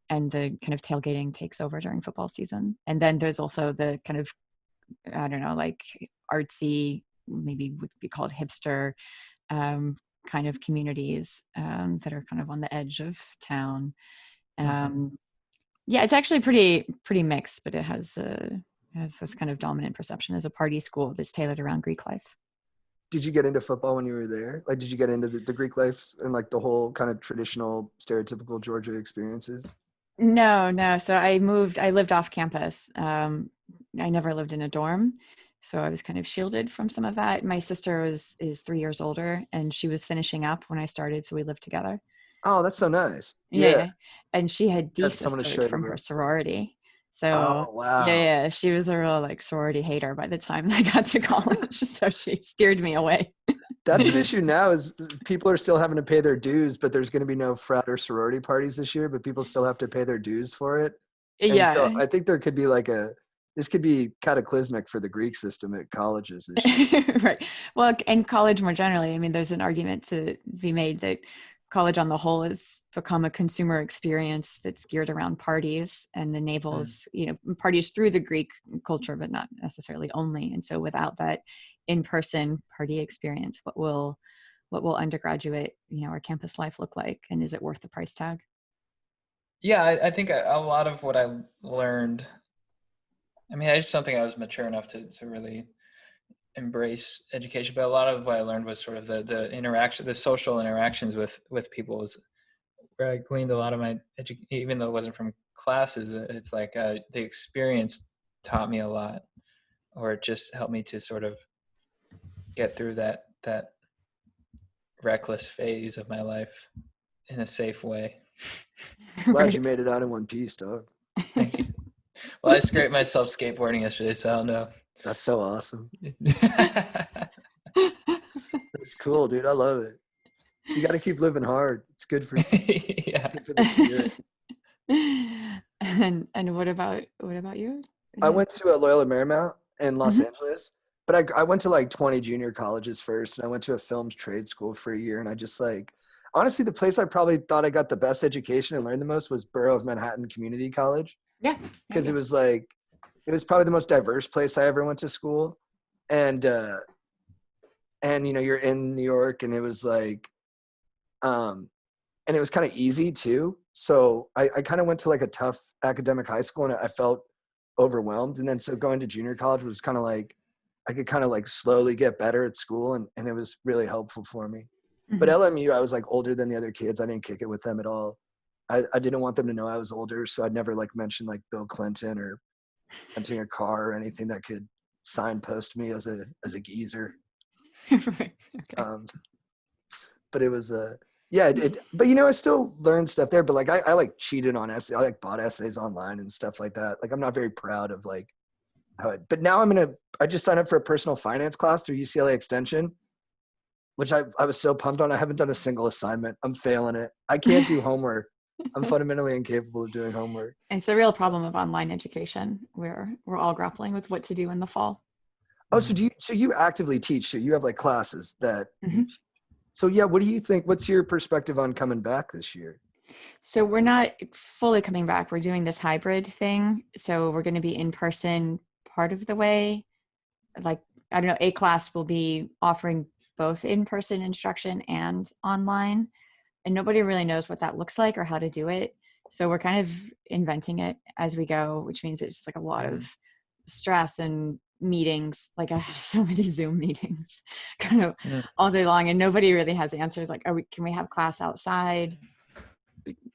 and the kind of tailgating takes over during football season. And then there's also the kind of, I don't know, like artsy, maybe would be called hipster kind of communities that are kind of on the edge of town. Yeah, it's actually pretty mixed, but it has this kind of dominant perception as a party school that's tailored around Greek life. Did you get into football when you were there? Like, did you get into the Greek life and like the whole kind of traditional, stereotypical Georgia experiences? No. So I lived off campus. I never lived in a dorm. So I was kind of shielded from some of that. My sister is 3 years older, and she was finishing up when I started. So we lived together. Oh, that's so nice. Yeah. And she had That's someone to de-sistered show from you. her sorority. So Oh, wow. yeah, she was a real like sorority hater by the time I got to college. So she steered me away. That's an issue now is people are still having to pay their dues, but there's going to be no frat or sorority parties this year, but people still have to pay their dues for it. And Yeah. so I think there could be this could be cataclysmic for the Greek system at colleges this year. Right. Well, and college more generally, I mean, there's an argument to be made that college on the whole has become a consumer experience that's geared around parties and enables, parties through the Greek culture, but not necessarily only. And so without that in-person party experience, what will undergraduate, or campus life look like? And is it worth the price tag? Yeah, I think a lot of what I learned, I mean, I just don't think I was mature enough to really embrace education, but a lot of what I learned was sort of the interaction, the social interactions with people is where I gleaned a lot of my even though it wasn't from classes. It's like the experience taught me a lot, or it just helped me to sort of get through that reckless phase of my life in a safe way. Glad you made it out in one piece, dog. Thank you. Well, I scraped myself skateboarding yesterday, so I don't know. That's so awesome. That's cool, dude. I love it. You got to keep living hard. It's good for Yeah. good for the spirit. And what about you? I went to Loyola Marymount in Los Angeles, but I went to like 20 junior colleges first, and I went to a films trade school for a year, and I just honestly, the place I probably thought I got the best education and learned the most was Borough of Manhattan Community College. Yeah. Because it was probably the most diverse place I ever went to school. And you're in New York, and it was and it was kind of easy too. So I kind of went to like a tough academic high school, and I felt overwhelmed. And then so going to junior college was kind of like, I could kind of like slowly get better at school, and it was really helpful for me. But LMU, I was like older than the other kids. I didn't kick it with them at all. I didn't want them to know I was older, so I'd never like mention like Bill Clinton or renting a car or anything that could signpost me as a geezer. Right. Okay. But it was but I still learned stuff there. But like I like cheated on essays. I like bought essays online and stuff like that. Like I'm not very proud of like how but now I just signed up for a personal finance class through UCLA Extension, which I was so pumped on. I haven't done a single assignment. I'm failing it. I can't do homework. I'm fundamentally incapable of doing homework. It's a real problem of online education. We're all grappling with what to do in the fall. Oh, so you actively teach? So you have like classes that. So yeah, what do you think? What's your perspective on coming back this year? So we're not fully coming back. We're doing this hybrid thing. So we're going to be in person part of the way. Like, I don't know, a class will be offering both in-person instruction and online. And nobody really knows what that looks like or how to do it. So we're kind of inventing it as we go, which means it's like a lot of stress and meetings. Like I have so many Zoom meetings kind of all day long, and nobody really has answers. Like, can we have class outside?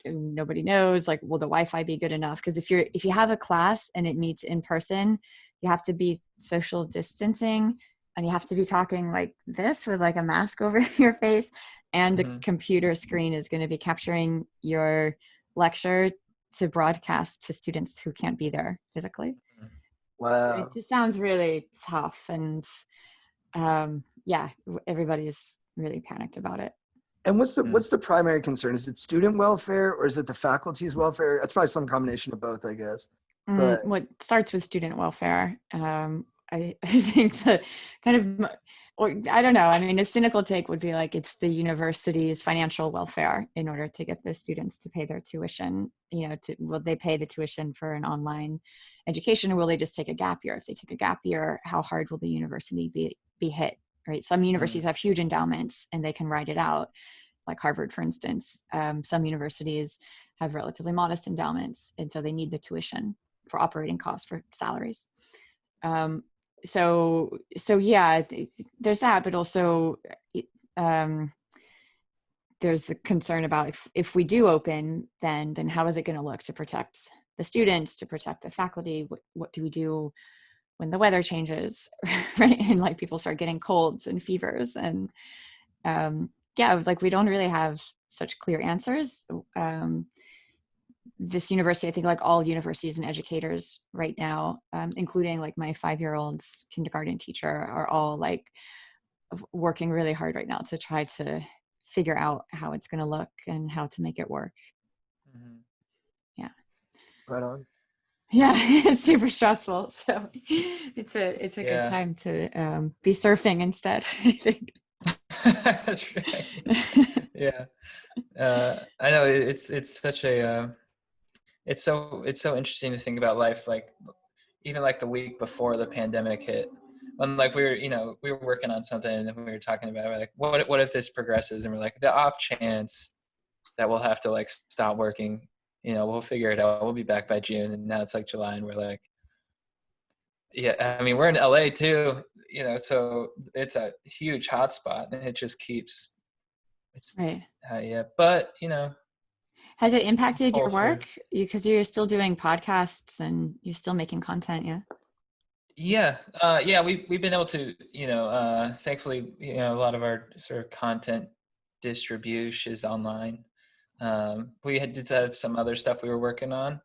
And nobody knows. Like, will the Wi-Fi be good enough? Because if you have a class and it meets in person, you have to be social distancing, and you have to be talking like this with like a mask over your face, and a computer screen is going to be capturing your lecture to broadcast to students who can't be there physically. Wow. It just sounds really tough. And everybody's really panicked about it. And what's the primary concern? Is it student welfare or is it the faculty's welfare? That's probably some combination of both, I guess. But What starts with student welfare. I think the kind of or I don't know. I mean, a cynical take would be like it's the university's financial welfare in order to get the students to pay their tuition. Will they pay the tuition for an online education, or will they just take a gap year? If they take a gap year, how hard will the university be hit? Right. Some universities have huge endowments and they can ride it out, like Harvard, for instance. Some universities have relatively modest endowments, and so they need the tuition for operating costs, for salaries. So yeah, there's that, but also there's the concern about if we do open, then how is it going to look to protect the students, to protect the faculty? What do we do when the weather changes, right? And like people start getting colds and fevers, and like we don't really have such clear answers. This university, I think like all universities and educators right now, including like my 5-year-old's kindergarten teacher, are all like working really hard right now to try to figure out how it's going to look and how to make it work. Mm-hmm. Yeah. Right on. Yeah, it's super stressful. So it's a good time to be surfing instead, I think. That's right. Yeah. I know it's such a, it's so interesting to think about life, like even like the week before the pandemic hit, when like we were working on something and we were talking about, we're like, what if this progresses? And we're like, the off chance that we'll have to like stop working, we'll figure it out. We'll be back by June. And now it's like July and we're like, yeah, I mean, we're in LA too, so it's a huge hotspot and it just keeps, right. But has it impacted your work? Because you're still doing podcasts and you're still making content, yeah? Yeah. We've been able to, thankfully, a lot of our sort of content distribution is online. We did have some other stuff we were working on,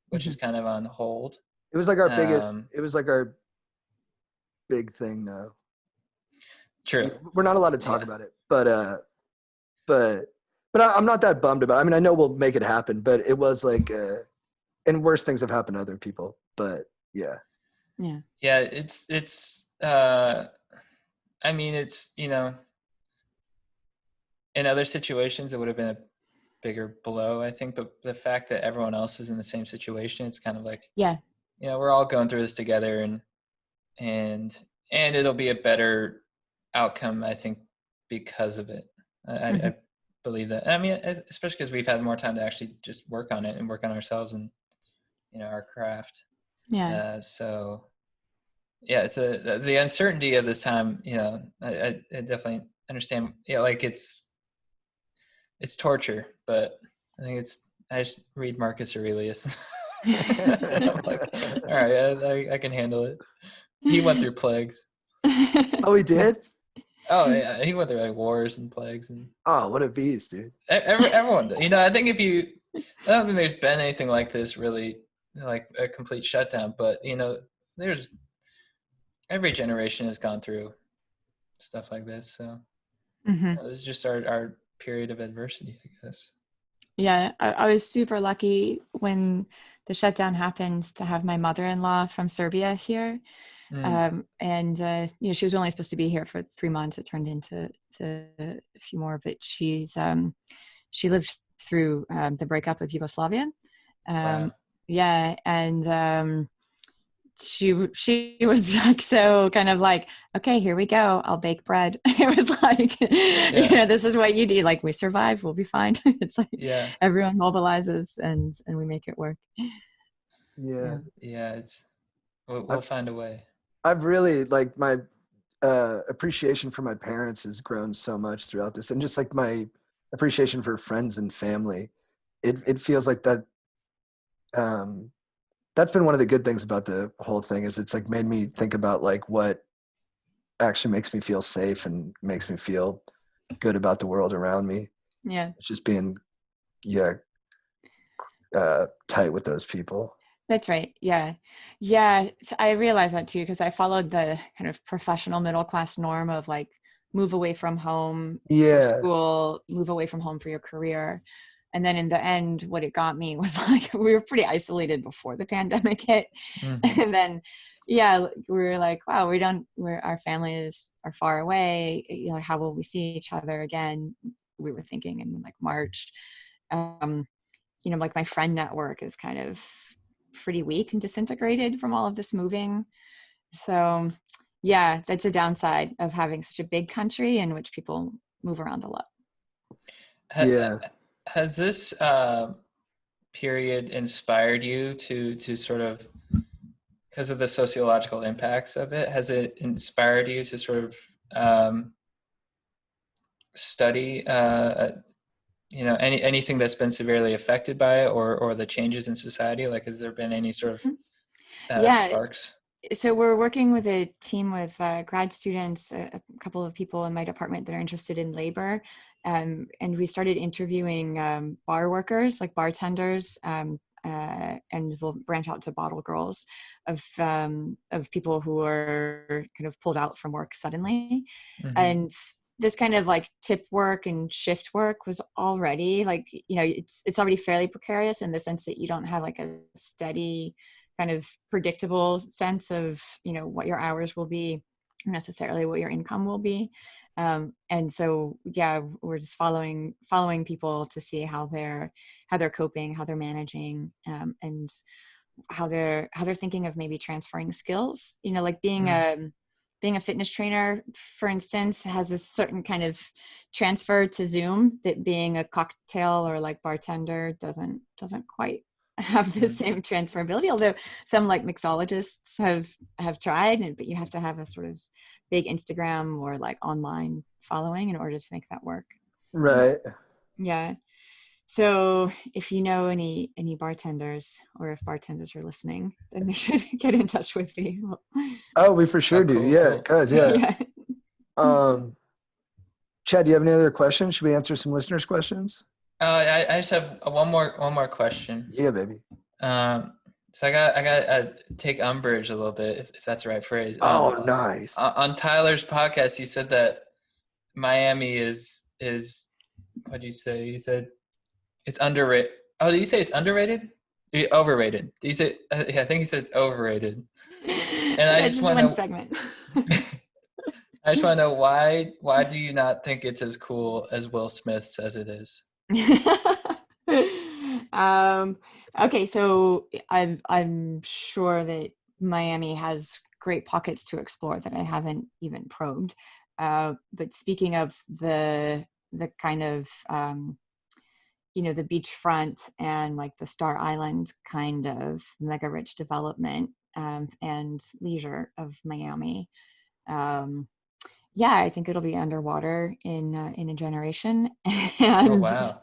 which is kind of on hold. It was like our biggest, it was like our big thing though. True. We're not allowed to talk about it, but I'm not that bummed about it. I mean, I know we'll make it happen, but it was like, and worse things have happened to other people, but yeah. Yeah. Yeah. It's I mean, it's, in other situations, it would have been a bigger blow, I think, but the fact that everyone else is in the same situation, it's kind of like, we're all going through this together, and it'll be a better outcome, I think, because of it. I believe that. I mean, especially because we've had more time to actually just work on it and work on ourselves and, our craft. Yeah. So yeah, it's the uncertainty of this time, I definitely understand. Like it's torture, but I think I just read Marcus Aurelius. I'm like, all right, I can handle it. He went through plagues. Oh, he did? Oh yeah, he went through like wars and plagues and. Oh, what a beast, dude! Everyone, I think I don't think there's been anything like this really, like a complete shutdown. But there's every generation has gone through stuff like this. So this is just our period of adversity, I guess. Yeah, I was super lucky when the shutdown happened to have my mother-in-law from Serbia here. And she was only supposed to be here for 3 months. It turned into a few more, but she lived through the breakup of Yugoslavia. Wow. Yeah, and she was like, so kind of like, okay, here we go, I'll bake bread. It was like, this is what you do. Like, we survive, we'll be fine. It's like everyone mobilizes and we make it work. Yeah. We'll find a way. I've really, like, my appreciation for my parents has grown so much throughout this, and just like my appreciation for friends and family. It feels like that. That's been one of the good things about the whole thing, is it's like made me think about like what actually makes me feel safe and makes me feel good about the world around me. Yeah. It's just being, tight with those people. That's right. Yeah. Yeah. I realized that too, because I followed the kind of professional middle class norm of like, move away from home for school, move away from home for your career. And then in the end, what it got me was like, we were pretty isolated before the pandemic hit. And then yeah, we were like, wow, our families are far away. How will we see each other again? We were thinking in like March. Like my friend network is kind of pretty weak and disintegrated from all of this moving. So yeah, that's a downside of having such a big country in which people move around a lot. Yeah. Has this period inspired you to sort of, because of the sociological impacts of it, has it inspired you to sort of study anything that's been severely affected by it, or the changes in society? Like, has there been any sort of Yeah. sparks? So we're working with a team with grad students, a couple of people in my department that are interested in labor. And we started interviewing bar workers, like bartenders, and we'll branch out to bottle girls of people who are kind of pulled out from work suddenly. Mm-hmm. And this kind of like tip work and shift work was already like, it's already fairly precarious in the sense that you don't have like a steady kind of predictable sense of, what your hours will be, necessarily what your income will be. And so, yeah, we're just following people to see how they're coping, how they're managing, and how they're thinking of maybe transferring skills, like being a fitness trainer, for instance, has a certain kind of transfer to Zoom that being a cocktail or like bartender doesn't quite have the same transferability, although some like mixologists have tried, but you have to have a sort of big Instagram or like online following in order to make that work. Right. Yeah. So if you know any bartenders, or if bartenders are listening, then they should get in touch with me. Oh, we for sure do. Cool, Yeah, cool. cause yeah. Yeah. Chad, do you have any other questions? Should we answer some listeners' questions? I just have one more question. Yeah, baby. So I got take umbrage a little bit, if that's the right phrase. Oh, nice. On Tyler's podcast, you said that Miami is what did you say? You said it's underrated. Oh, did you say it's underrated? Overrated? Did you say? Yeah, I think you said it's overrated. And I just want one to. segment. I just want to know why do you not think it's as cool as Will Smith says it is? Okay, so I'm sure that Miami has great pockets to explore that I haven't even probed. But speaking of the kind of the beachfront and like the Star Island kind of mega rich development and leisure of Miami. Yeah, I think it'll be underwater in a generation, and Oh wow!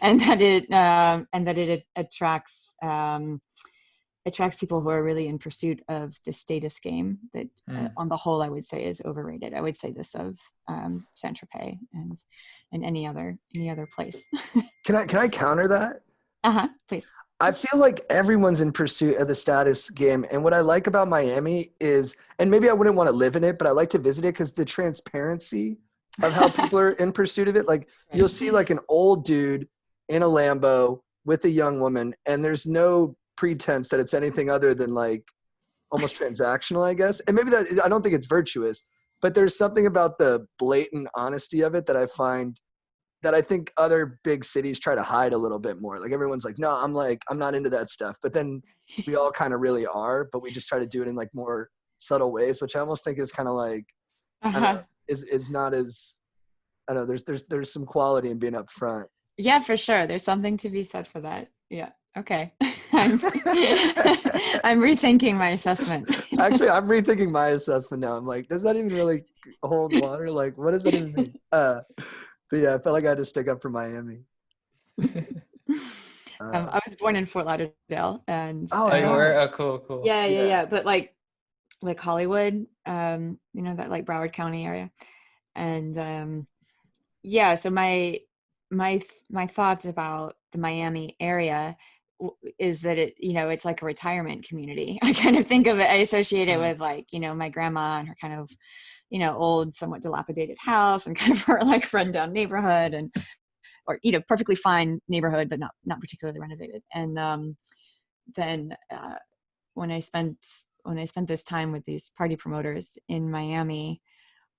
and that it attracts people who are really in pursuit of the status game that, on the whole, I would say is overrated. I would say this of Saint-Tropez and any other place. Can I counter that? Please. I feel like everyone's in pursuit of the status game. And what I like about Miami is, and maybe I wouldn't want to live in it, but I like to visit it because the transparency of how people are in pursuit of it. Like you'll see like an old dude in a Lambo with a young woman, and there's no pretense that it's anything other than like almost transactional, I guess. And maybe that, I don't think it's virtuous, but there's something about the blatant honesty of it that I find that I think other big cities try to hide a little bit more. Like everyone's like, no, I'm not into that stuff. But then we all kind of really are, but we just try to do it in like more subtle ways, which I almost think is kind of like, I don't know, is not as, I don't know, there's some quality in being up front. Yeah, for sure. There's something to be said for that. Yeah. Okay. I'm rethinking my assessment. Actually, I'm rethinking my assessment now. I'm like, does that even really hold water? Like, what does that even mean? But yeah, I felt like I had to stick up for Miami. I was born in Fort Lauderdale, and you were? Oh, cool. Yeah. But like Hollywood, that like Broward County area, and yeah. So my thoughts about the Miami area is that it's like a retirement community. I kind of think of it, I associate it with like, my grandma and her kind of, old, somewhat dilapidated house and kind of her like rundown neighborhood or perfectly fine neighborhood, but not particularly renovated. And then when I spent when I spent this time with these party promoters in Miami,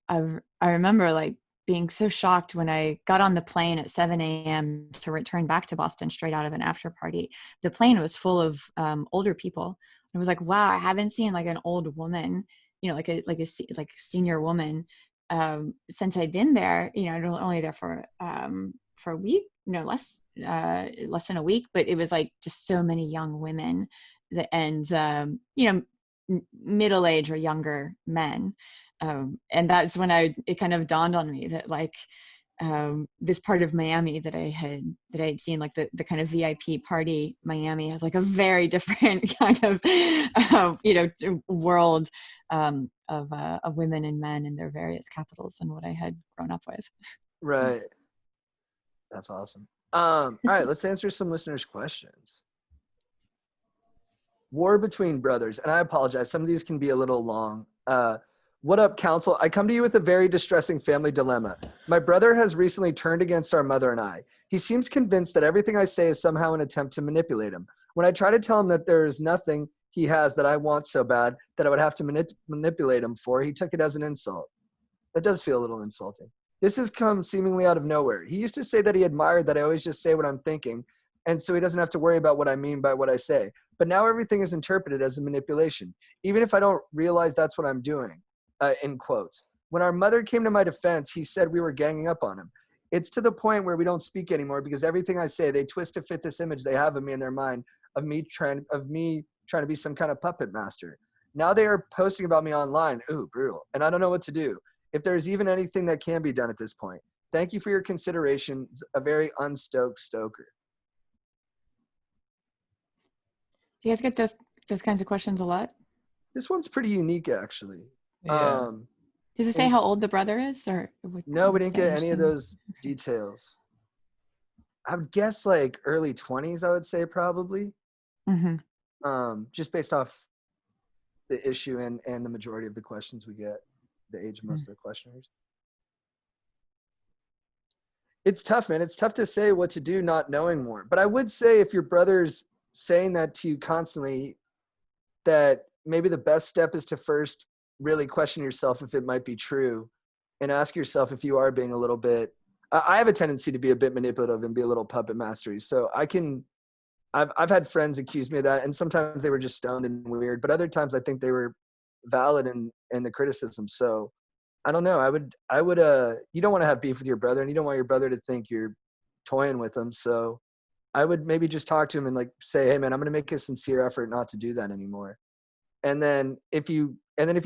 I remember like being so shocked when I got on the plane at 7 a.m. to return back to Boston straight out of an after party. The plane was full of older people. I was like, wow, I haven't seen like an old woman, like a senior woman since I'd been there. Only there for a week, less than a week, but it was like just so many young women and middle age or younger men. And that's when it kind of dawned on me that like this part of Miami that I had seen, like the kind of VIP party Miami, has like a very different kind of world of women and men in their various capitals than what I had grown up with. Right. That's awesome. All right, let's answer some listeners' questions. War between brothers, and I apologize, some of these can be a little long. What up, counsel? I come to you with a very distressing family dilemma. My brother has recently turned against our mother and I. He seems convinced that everything I say is somehow an attempt to manipulate him. When I try to tell him that there is nothing he has that I want so bad that I would have to manipulate him for, he took it as an insult. That does feel a little insulting. This has come seemingly out of nowhere. He used to say that he admired that I always just say what I'm thinking, and so he doesn't have to worry about what I mean by what I say. But now everything is interpreted as a manipulation, even if I don't realize that's what I'm doing. In quotes. When our mother came to my defense, he said we were ganging up on him. It's to the point where we don't speak anymore because everything I say, they twist to fit this image they have of me in their mind of me trying to be some kind of puppet master. Now they are posting about me online. Ooh, brutal. And I don't know what to do. If there's even anything that can be done at this point. Thank you for your consideration. A very unstoked stoker. Do you guys get those kinds of questions a lot? This one's pretty unique, actually. Yeah. Does it say how old the brother is, or no, we didn't get any of those details. I would guess like early 20s, I would say probably. Mm-hmm. Just based off the issue and the majority of the questions we get, the age of most of the questioners. It's tough, man. It's tough to say what to do not knowing more. But I would say if your brother's saying that to you constantly, that maybe the best step is to first really question yourself if it might be true and ask yourself if you are being a little bit, I have a tendency to be a bit manipulative and be a little puppet mastery. So I've had friends accuse me of that, and sometimes they were just stoned and weird, but other times I think they were valid in the criticism. So I don't know. I would you don't want to have beef with your brother, and you don't want your brother to think you're toying with him. So I would maybe just talk to him and like say, hey man, I'm going to make a sincere effort not to do that anymore. And then if you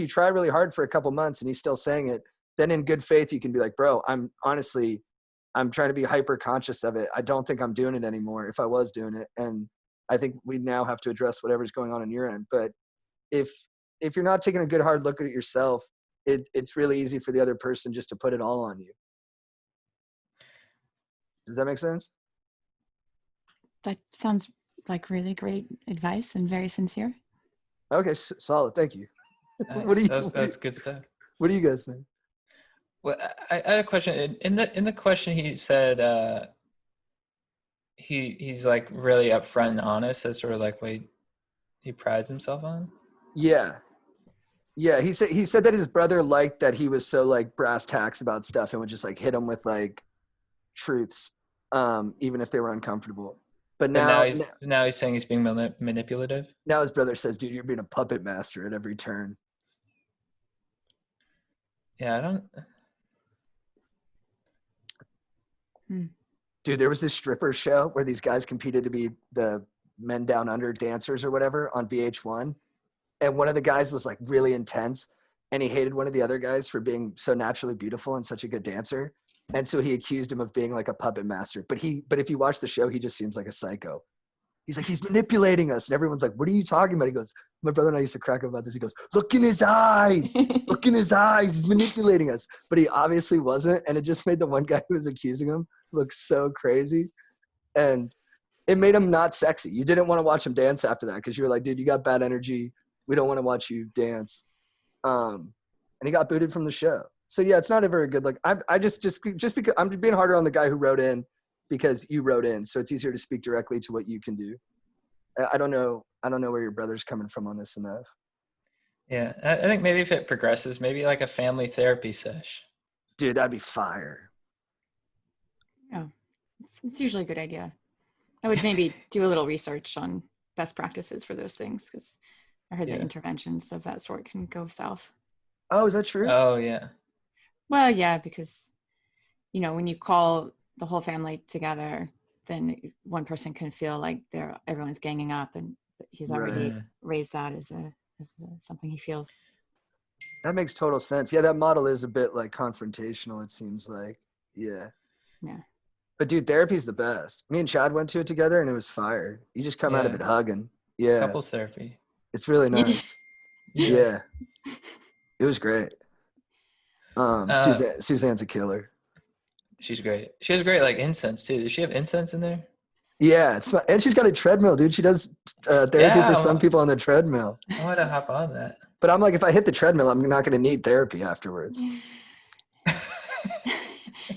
try really hard for a couple months and he's still saying it, then in good faith, you can be like, bro, I'm trying to be hyper conscious of it. I don't think I'm doing it anymore if I was doing it. And I think we now have to address whatever's going on your end. But if you're not taking a good hard look at it yourself, it's really easy for the other person just to put it all on you. Does that make sense? That sounds like really great advice and very sincere. Okay, solid. Thank you. Nice. That's good stuff. What do you guys think? Well, I had a question. In the question, he said he's like really upfront and honest. That's sort of like what he prides himself on. Yeah. He said that his brother liked that he was so like brass tacks about stuff and would just like hit him with like truths, even if they were uncomfortable. But now he's saying he's being manipulative. Now his brother says, dude, you're being a puppet master at every turn. Yeah, I don't. Dude, there was this stripper show where these guys competed to be the Men Down Under dancers or whatever on VH1. And one of the guys was like really intense and he hated one of the other guys for being so naturally beautiful and such a good dancer. And so he accused him of being like a puppet master. But if you watch the show, he just seems like a psycho. He's like, he's manipulating us. And everyone's like, what are you talking about? He goes, my brother and I used to crack up about this. He goes, look in his eyes. Look in his eyes. He's manipulating us. But he obviously wasn't. And it just made the one guy who was accusing him look so crazy. And it made him not sexy. You didn't want to watch him dance after that because you were like, dude, you got bad energy. We don't want to watch you dance. And he got booted from the show. So yeah, it's not a very good look. I just because I'm being harder on the guy who wrote in because you wrote in, so it's easier to speak directly to what you can do. I don't know where your brother's coming from on this enough. Yeah, I think maybe if it progresses, maybe like a family therapy sesh. Dude, that'd be fire. Oh, it's usually a good idea. I would maybe do a little research on best practices for those things, because I heard that Yeah. interventions of that sort can go south. Oh, is that true? Oh yeah. Well, yeah, because when you call the whole family together, then one person can feel like everyone's ganging up, and he's already Right. raised that as something he feels. That makes total sense. Yeah, that model is a bit like confrontational, it seems like. Yeah. Yeah. But dude, therapy's the best. Me and Chad went to it together and it was fire. You just come out of Yeah. it hugging. Yeah. Couples therapy. It's really nice. Yeah. It was great. Suzanne's a killer. She's great. She has great like incense too. Does she have incense in there? Yeah, and she's got a treadmill, dude. She does therapy for some people on the treadmill. I want to hop on that. But I'm like, if I hit the treadmill, I'm not going to need therapy afterwards. Your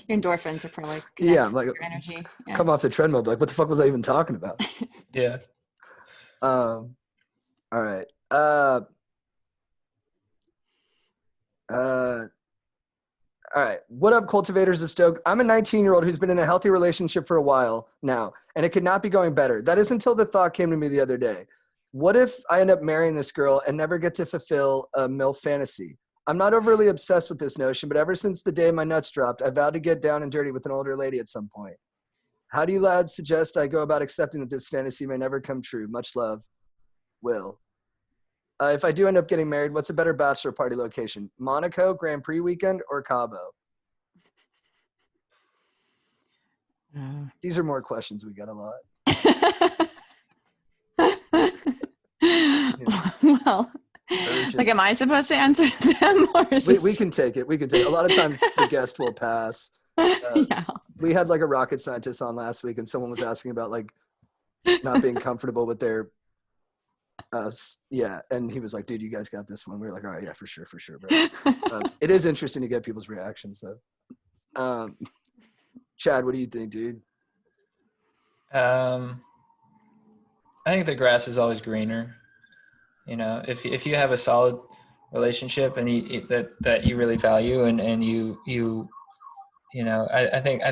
endorphins are probably I'm like, your energy. Yeah. Come off the treadmill, be like, what the fuck was I even talking about? Yeah. All right. All right. What up, cultivators of Stoke? I'm a 19-year-old who's been in a healthy relationship for a while now, and it could not be going better. That is until the thought came to me the other day. What if I end up marrying this girl and never get to fulfill a MILF fantasy? I'm not overly obsessed with this notion, but ever since the day my nuts dropped, I vowed to get down and dirty with an older lady at some point. How do you lads suggest I go about accepting that this fantasy may never come true? Much love, Will. If I do end up getting married, what's a better bachelor party location? Monaco, Grand Prix weekend, or Cabo? These are more questions we get a lot. Well, like, am I supposed to answer them? Or is we can take it. We can take it. A lot of times the guest will pass. Yeah. We had like a rocket scientist on last week, and someone was asking about like not being comfortable with their and he was like, dude, you guys got this one. We were like, all right, yeah, for sure, bro. It is interesting to get people's reactions though. Chad, what do you think, dude? I think the grass is always greener. If you have a solid relationship and that you really value and I think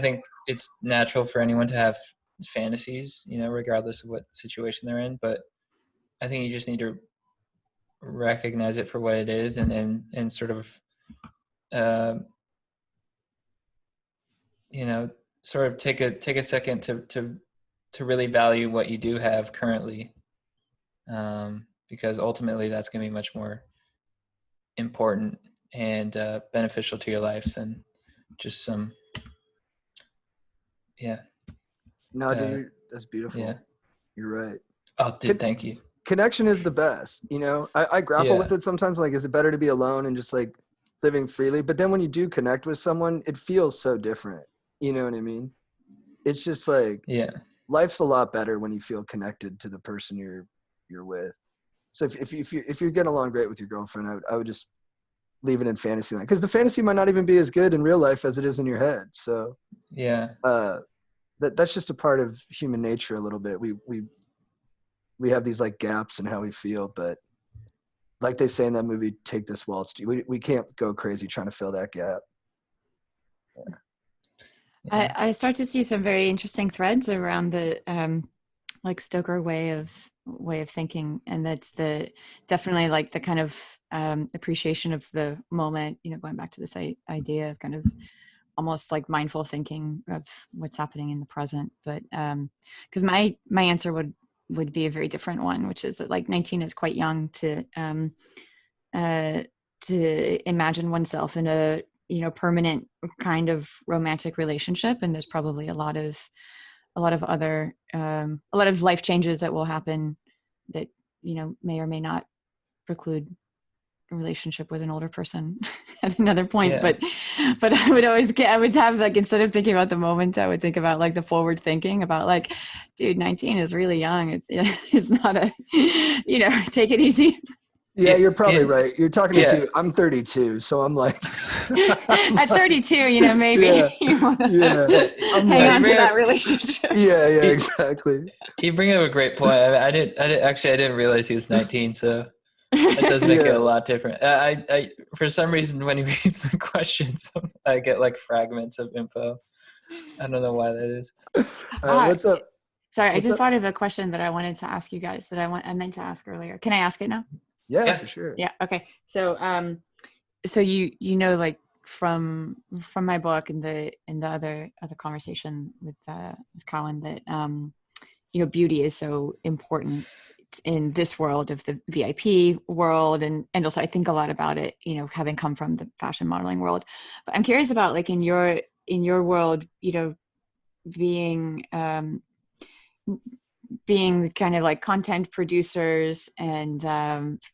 it's natural for anyone to have fantasies, regardless of what situation they're in. But I think you just need to recognize it for what it is and sort of, sort of take a second to really value what you do have currently. Because ultimately that's going to be much more important and beneficial to your life than just some. Yeah. No, dude, that's beautiful. Yeah. You're right. Oh, dude, thank you. Connection is the best. I grapple with it sometimes. Like, is it better to be alone and just like living freely? But then when you do connect with someone, it feels so different. You know what I mean? It's just like, life's a lot better when you feel connected to the person you're with. So if you're getting along great with your girlfriend, I would just leave it in fantasy land, because the fantasy might not even be as good in real life as it is in your head. So that's just a part of human nature a little bit. We have these like gaps in how we feel, but like they say in that movie, Take This Waltz, we can't go crazy trying to fill that gap. I start to see some very interesting threads around the like Stoker way of thinking, and that's definitely like the kind of appreciation of the moment, going back to this idea of kind of almost like mindful thinking of what's happening in the present. But because my answer would be a very different one, which is that like 19 is quite young to imagine oneself in a permanent kind of romantic relationship, and there's probably a lot of other a lot of life changes that will happen that may or may not preclude a relationship with an older person at another point. But I would have like, instead of thinking about the moment, I would think about like the forward thinking about like, dude, 19 is really young. It's not a take it easy. Yeah, you're probably right. You're talking to two. I'm 32, so I'm like at 32, maybe you want to hang on to that relationship. Yeah, exactly. You bring up a great point. I didn't realize he was 19. So That does make it Yeah. a lot different. I for some reason when he reads the questions, I get like fragments of info. I don't know why that is. What's up? Sorry, I What's just up? thought of a question that I wanted to ask you guys that I meant to ask earlier. Can I ask it now? Yeah, Yeah. for sure. Yeah. Okay. So you know, like from my book and the other conversation with Colin, that you know, beauty is so important in this world of the VIP world, and also I think a lot about it, you know, having come from the fashion modeling world. But I'm curious about, like, in your world, you know, being being kind of like content producers and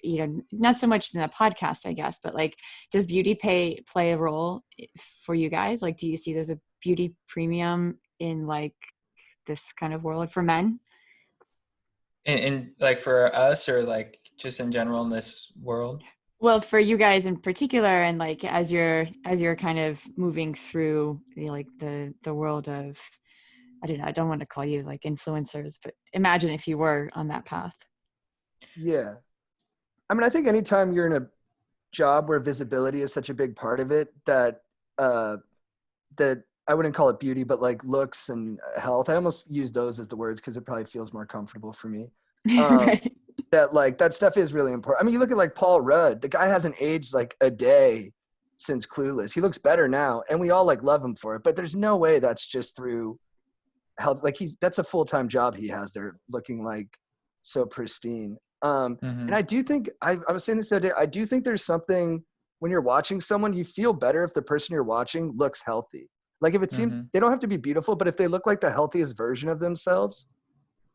you know, not so much in the podcast, I guess, but like, does beauty play a role for you guys? Like, do you see there's a beauty premium in like this kind of world for men? In like for us, or like just in general in this world? Well, for you guys in particular, and like as you're kind of moving through, you know, like the world of, I don't know, I don't want to call you like influencers, but imagine if you were on that path. Yeah. I mean, I think anytime you're in a job where visibility is such a big part of it, that that I wouldn't call it beauty, but like looks and health. I almost use those as the words because it probably feels more comfortable for me. Right. That like that stuff is really important. I mean, you look at like Paul Rudd. The guy hasn't aged like a day since Clueless. He looks better now, and we all like love him for it. But there's no way that's just through health. Like that's a full-time job he has there, looking like so pristine. And I do think I was saying this the other day. I do think there's something when you're watching someone, you feel better if the person you're watching looks healthy. Like if it seems they don't have to be beautiful, but if they look like the healthiest version of themselves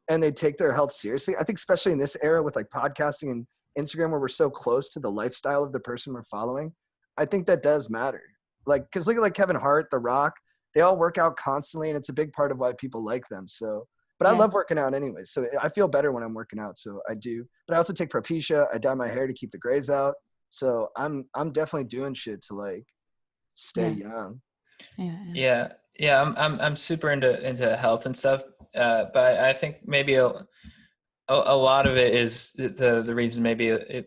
and they take their health seriously, I think especially in this era with like podcasting and Instagram, where we're so close to the lifestyle of the person we're following, I think that does matter. Like, because look at like Kevin Hart, The Rock, they all work out constantly, and it's a big part of why people like them. So, but I Yeah. love working out anyway. So I feel better when I'm working out. So I do. But I also take Propecia. I dye my hair to keep the grays out. So I'm definitely doing shit to like stay young. Yeah. I'm super into health and stuff. But I think maybe a lot of it is the reason. Maybe a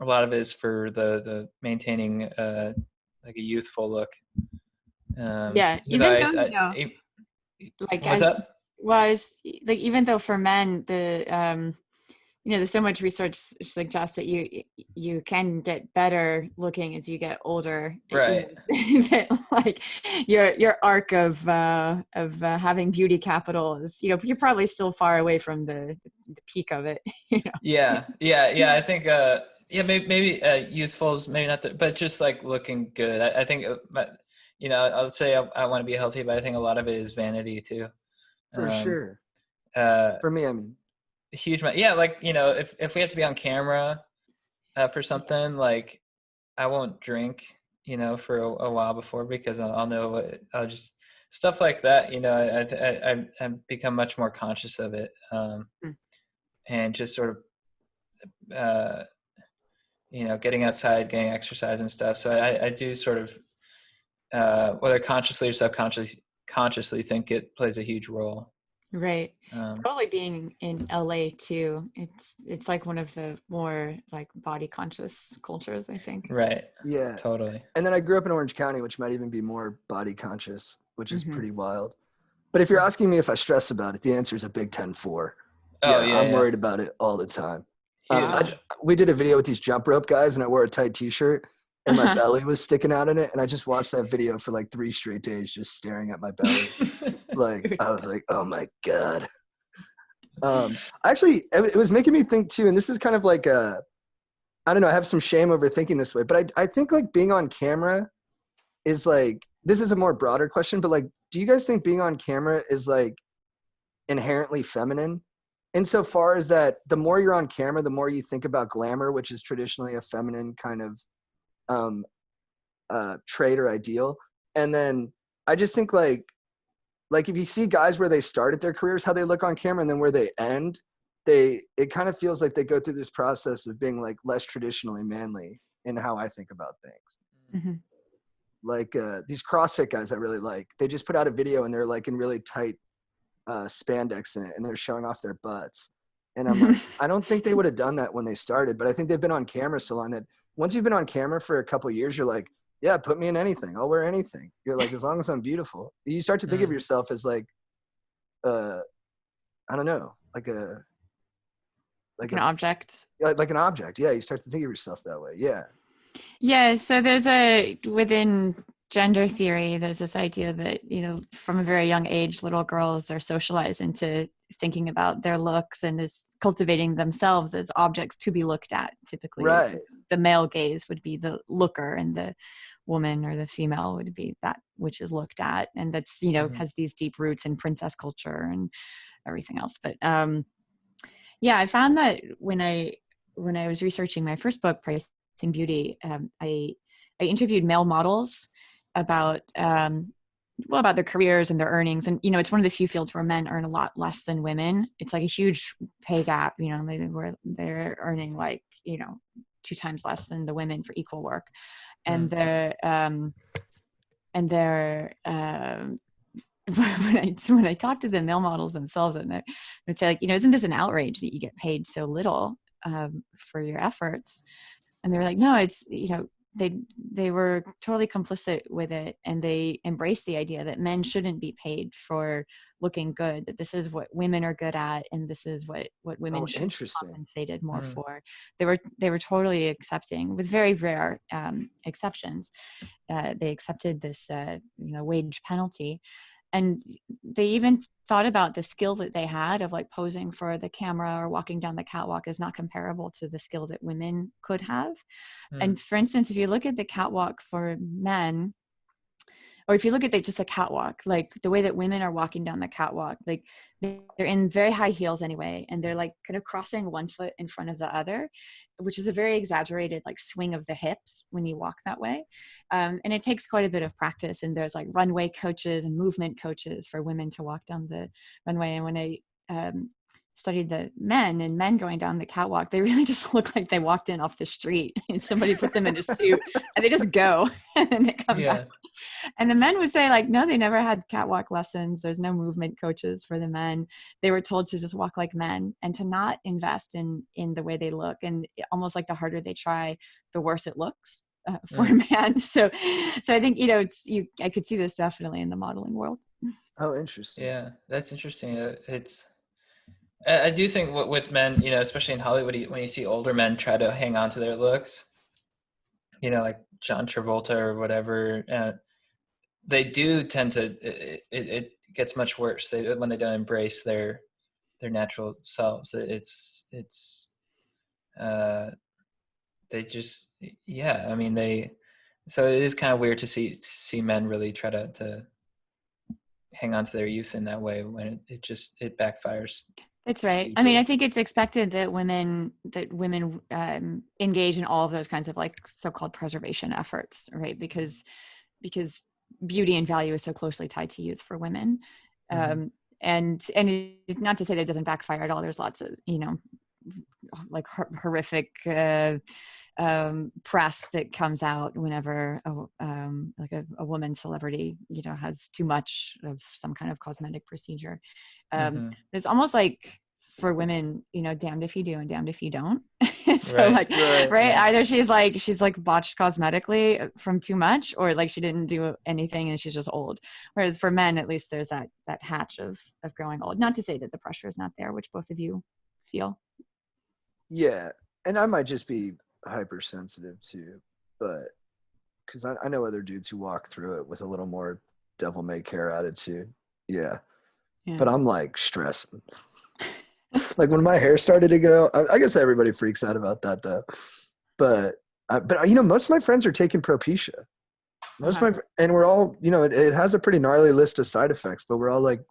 lot of it is for the maintaining like a youthful look. Yeah, You even though, guys, you know, like what's as up? was like, even though for men, the you know, there's so much research suggests that you can get better looking as you get older. You Right. know, that like your arc of having beauty capital is, you know, you're probably still far away from the peak of it. You know. Yeah. I think maybe youthful is maybe not, but just like looking good. I think, but you know, I'll say I want to be healthy, but I think a lot of it is vanity too. For sure. Uh, For me, I mean, huge amount. Yeah, like, you know, if we have to be on camera for something, like I won't drink, you know, for a while before, because I'll know I'll just stuff like that. You know, I've become much more conscious of it, and just sort of you know, getting outside, getting exercise and stuff. So I do sort of whether consciously or consciously think it plays a huge role. Right. Probably being in LA too. It's like one of the more like body conscious cultures, I think. Right. yeah. Totally. And then I grew up in Orange County, which might even be more body conscious, which is Mm-hmm. pretty wild. But if you're asking me if I stress about it, the answer is a big 10-4. Oh, Yeah, I'm worried about it all the time. Huge. We did a video with these jump rope guys, and I wore a tight t-shirt, and my belly was sticking out in it. And I just watched that video for like 3 straight days, just staring at my belly. Like, I was like, oh my God. Actually, it was making me think too, and this is kind of like I don't know, I have some shame over thinking this way, but I think like being on camera is like, this is a more broader question, but like, do you guys think being on camera is like inherently feminine? Insofar as that the more you're on camera, the more you think about glamour, which is traditionally a feminine kind of trait or ideal. And then I just think like if you see guys where they started their careers, how they look on camera, and then where they end, it kind of feels like they go through this process of being like less traditionally manly in how I think about things. Mm-hmm. Like these CrossFit guys I really like, they just put out a video and they're like in really tight spandex in it, and they're showing off their butts. And I'm like, I don't think they would have done that when they started, but I think they've been on camera so long that once you've been on camera for a couple of years, you're like, yeah, put me in anything. I'll wear anything. You're like, as long as I'm beautiful. You start to think of yourself as like, I don't know, like an object. Like an object. Yeah. You start to think of yourself that way. Yeah. Yeah. So within gender theory, there's this idea that, from a very young age, little girls are socialized into thinking about their looks and is cultivating themselves as objects to be looked at. Typically, right. The male gaze would be the looker, and the woman or the female would be that which is looked at. And that's, has these deep roots in princess culture and everything else. But yeah, I found that when I was researching my first book, Pricing Beauty, I interviewed male models about about their careers and their earnings. And, it's one of the few fields where men earn a lot less than women. It's like a huge pay gap, where they're earning like, 2 times less than the women for equal work. And they're when I talk to the male models themselves, and I would say, like, isn't this an outrage that you get paid so little for your efforts? And they're like, no, it's, they were totally complicit with it, and they embraced the idea that men shouldn't be paid for looking good, that this is what women are good at, and this is what women should be compensated more for. They were totally accepting, with very rare exceptions. They accepted this wage penalty. And they even thought about the skill that they had of like posing for the camera or walking down the catwalk is not comparable to the skill that women could have. And for instance, if you look at the catwalk for men, or if you look at just the catwalk, like the way that women are walking down the catwalk, like they're in very high heels anyway, and they're like kind of crossing one foot in front of the other, which is a very exaggerated like swing of the hips when you walk that way. And it takes quite a bit of practice. And there's like runway coaches and movement coaches for women to walk down the runway. And when I studied the men going down the catwalk, they really just look like they walked in off the street and somebody put them in a suit and they just go and they come back. And the men would say like, no, they never had catwalk lessons. There's no movement coaches for the men. They were told to just walk like men and to not invest in the way they look. And almost like the harder they try, the worse it looks for a man. So I think, I could see this definitely in the modeling world. Oh, interesting. Yeah, that's interesting. I do think with men, especially in Hollywood, when you see older men try to hang on to their looks, like John Travolta or whatever, they do tend to, it gets much worse when they don't embrace their natural selves. They just, so it is kind of weird to see men really try to hang on to their youth in that way when it backfires. That's right. I mean, I think it's expected that women engage in all of those kinds of like so-called preservation efforts, right? Because beauty and value is so closely tied to youth for women. And it's not to say that it doesn't backfire at all. There's lots of, like horrific press that comes out whenever like a woman celebrity, has too much of some kind of cosmetic procedure. It's almost like for women, damned if you do and damned if you don't. So right. Yeah. Either she's like botched cosmetically from too much, or like she didn't do anything and she's just old. Whereas for men, at least there's that hatch of growing old. Not to say that the pressure is not there, which both of you feel. Yeah. And I might just be hypersensitive too, but because I know other dudes who walk through it with a little more devil may care attitude. Yeah. But I'm like stressing. Like when my hair started to go, I guess everybody freaks out about that though. But most of my friends are taking Propecia. And we're all, it has a pretty gnarly list of side effects, but we're all like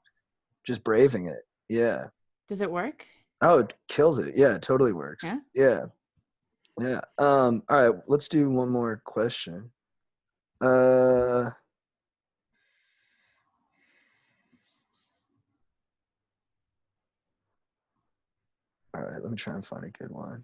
just braving it. Yeah. Does it work? Oh, it kills it. Yeah, it totally works. Yeah. Yeah. All right, let's do one more question. All right, let me try and find a good one.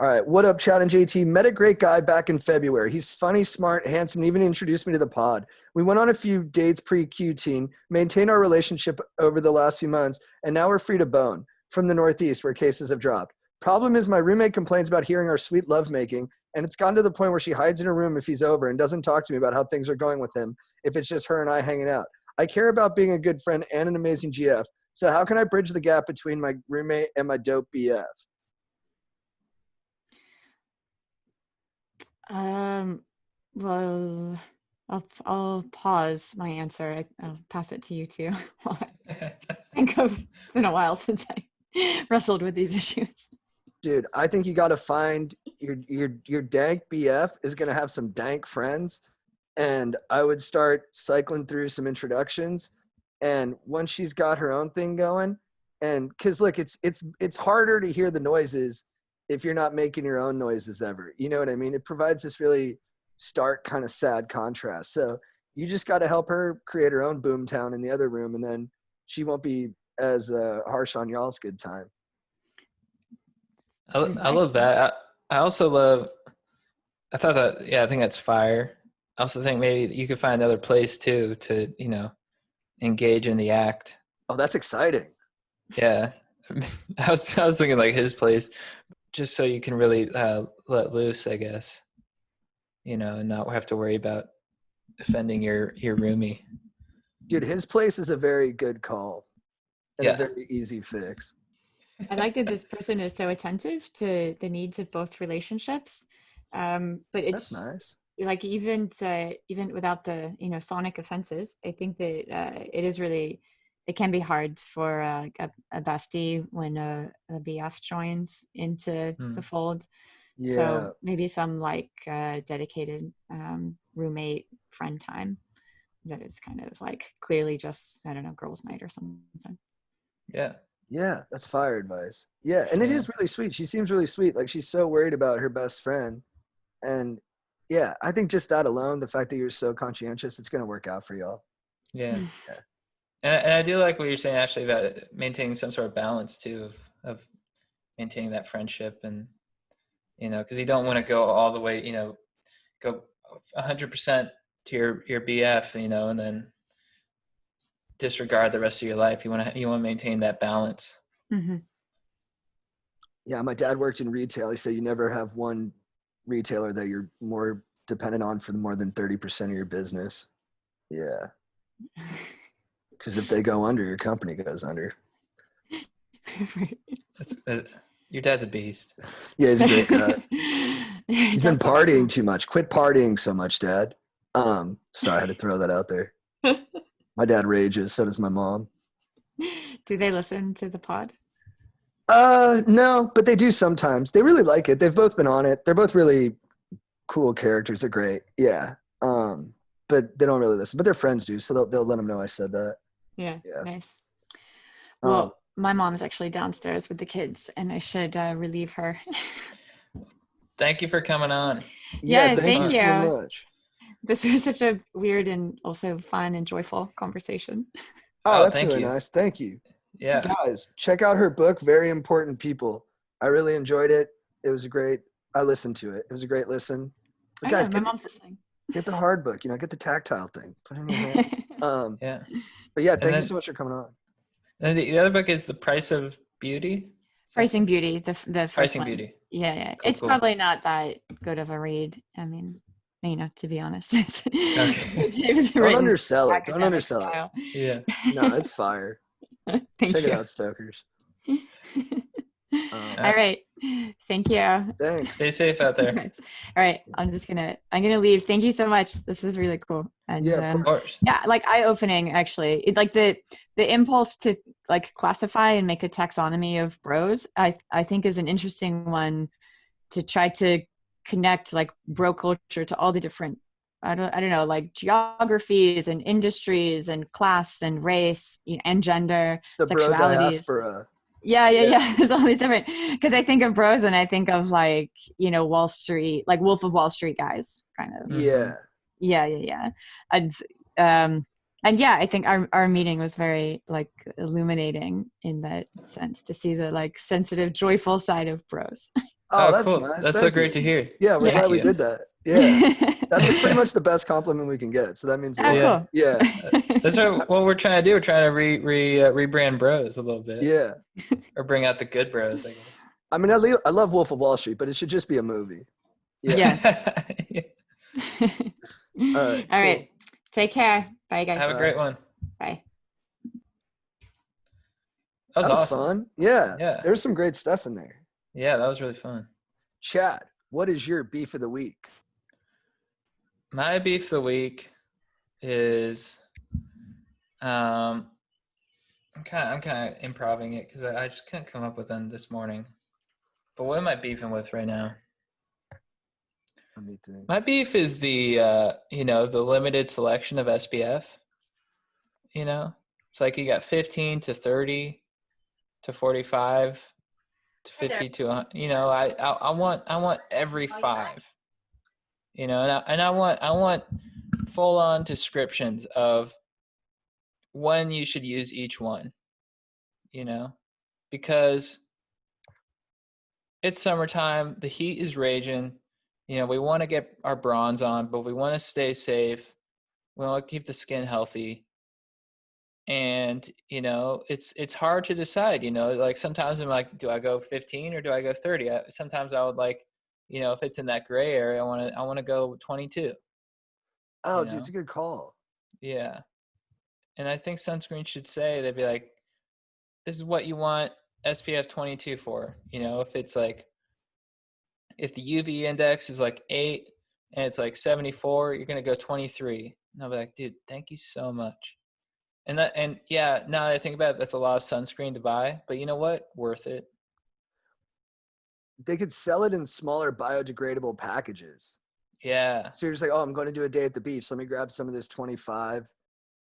All right, what up, Chad and JT? Met a great guy back in February. He's funny, smart, handsome, and even introduced me to the pod. We went on a few dates pre-Q-teen, maintained our relationship over the last few months, and now we're free to bone. from the Northeast where cases have dropped. Problem is my roommate complains about hearing our sweet lovemaking, and it's gotten to the point where she hides in her room if he's over and doesn't talk to me about how things are going with him if it's just her and I hanging out. I care about being a good friend and an amazing GF. So how can I bridge the gap between my roommate and my dope BF? Well, I'll pause my answer. I'll pass it to you too. I think it's been a while since I wrestled with these issues. Dude, I think you got to find your dank BF is going to have some dank friends, and I would start cycling through some introductions. And once she's got her own thing going, and because look, it's harder to hear the noises if you're not making your own noises ever. You know what I mean? It provides this really stark kind of sad contrast. So you just got to help her create her own boomtown in the other room, and then she won't be as harsh on y'all's good time. I love that. I also love, I thought that, yeah, I think that's fire. I also think maybe you could find another place too to, engage in the act. Oh, that's exciting. Yeah. I was thinking like his place, just so you can really let loose, I guess, and not have to worry about offending your roomie. Dude, his place is a very good call and Yeah. a very easy fix. I like that this person is so attentive to the needs of both relationships. But it's That's nice. like even without the sonic offenses, I think that it can be hard for a bestie when a BF joins into the fold. Yeah. So maybe some like dedicated roommate friend time that is kind of like clearly just, I don't know, girls' night or something. Yeah. Yeah, that's fire advice. Yeah, and it is really sweet. She seems really sweet. Like she's so worried about her best friend. And yeah, I think just that alone, the fact that you're so conscientious, it's going to work out for y'all. Yeah. And I do like what you're saying, Ashley, about maintaining some sort of balance too, of maintaining that friendship, and because you don't want to go all the way, go 100% to your BF, and then disregard the rest of your life. You want to maintain that balance. Mm-hmm. Yeah, my dad worked in retail. He said you never have one retailer that you're more dependent on for more than 30% of your business. Yeah. Because if they go under, your company goes under. Your dad's a beast. Yeah, he's a great guy. He's been partying too much. Quit partying so much, Dad. Sorry, I had to throw that out there. My dad rages, so does my mom. Do they listen to the pod? No, but they do sometimes. They really like it. They've both been on it. They're both really cool characters. They're great. Yeah. But they don't really listen. But their friends do, so they'll let them know I said that. Yeah. Nice. Well, my mom is actually downstairs with the kids, and I should relieve her. Thank you for coming on. Yeah, thank you so much. This was such a weird and also fun and joyful conversation. Oh, that's thank really you. Nice. Thank you. Yeah. Guys, check out her book, Very Important People. I really enjoyed it. It was I listened to it. It was a great listen. But guys, my mom's listening. Get the hard book, get the tactile thing. Put it in your hands. Yeah. But yeah, thank you so much for coming on. And the other book is The Price of Beauty. Pricing Beauty, the first Pricing one. Beauty. Yeah. Cool, it's probably not that good of a read. I mean, to be honest. It Don't undersell it. Don't undersell style. it. Yeah. No, it's fire. Thank Check you. it out, Stokers. All right. Thank you. Thanks. Stay safe out there. All right. I'm gonna leave. Thank you so much. This was really cool. And Of course. yeah, like eye-opening actually. It's like the impulse to like classify and make a taxonomy of bros, I think is an interesting one to try to connect like bro culture to all the different I don't know, like geographies and industries and class and race and gender, The bro sexualities. diaspora. Yeah. There's all these different, because I think of bros and I think of like, Wall Street, like Wolf of Wall Street guys kind of. Yeah. Yeah. And yeah, I think our meeting was very like illuminating in that sense to see the like sensitive, joyful side of bros. Oh, that's cool. nice. That's Thank so great you. to hear. Yeah, we're Thank glad we you. did that. Yeah. That's like pretty much the best compliment we can get. So that means a Oh, lot. Yeah. cool. Yeah. That's what we're trying to do. We're trying to rebrand bros a little bit, Yeah. or bring out the good bros, I guess. I mean, I love Wolf of Wall Street, but it should just be a movie. Yeah. Yeah. All right. All Cool. right. Take care. Bye, guys. Have a great one. Bye. That was That was awesome. fun. Yeah. Yeah. There's some great stuff in there. Yeah, that was really fun. Chad, what is your beef of the week? My beef of the week is I'm kind of improving it because I just couldn't come up with them this morning. But what am I beefing with right now? Let me think. My beef is the the limited selection of SPF. It's like you got 15 to 30 to 45 to 50 to 100. I want every 5. And I want full on descriptions of when you should use each one. Because it's summertime, the heat is raging. We want to get our bronze on, but we want to stay safe. We want to keep the skin healthy. And, it's hard to decide, like sometimes I'm like, do I go 15 or do I go 30? Sometimes I would like, if it's in that gray area, I want to go 22. Oh, dude, it's a good call. Yeah. And I think sunscreen should say, they'd be like, this is what you want SPF 22 for. If it's like, if the UV index is like 8 and it's like 74, you're going to go 23. And I'll be like, dude, thank you so much. And yeah, now that I think about it, that's a lot of sunscreen to buy, but you know what? Worth it. They could sell it in smaller biodegradable packages. Yeah. So you're just like, oh, I'm going to do a day at the beach. Let me grab some of this 25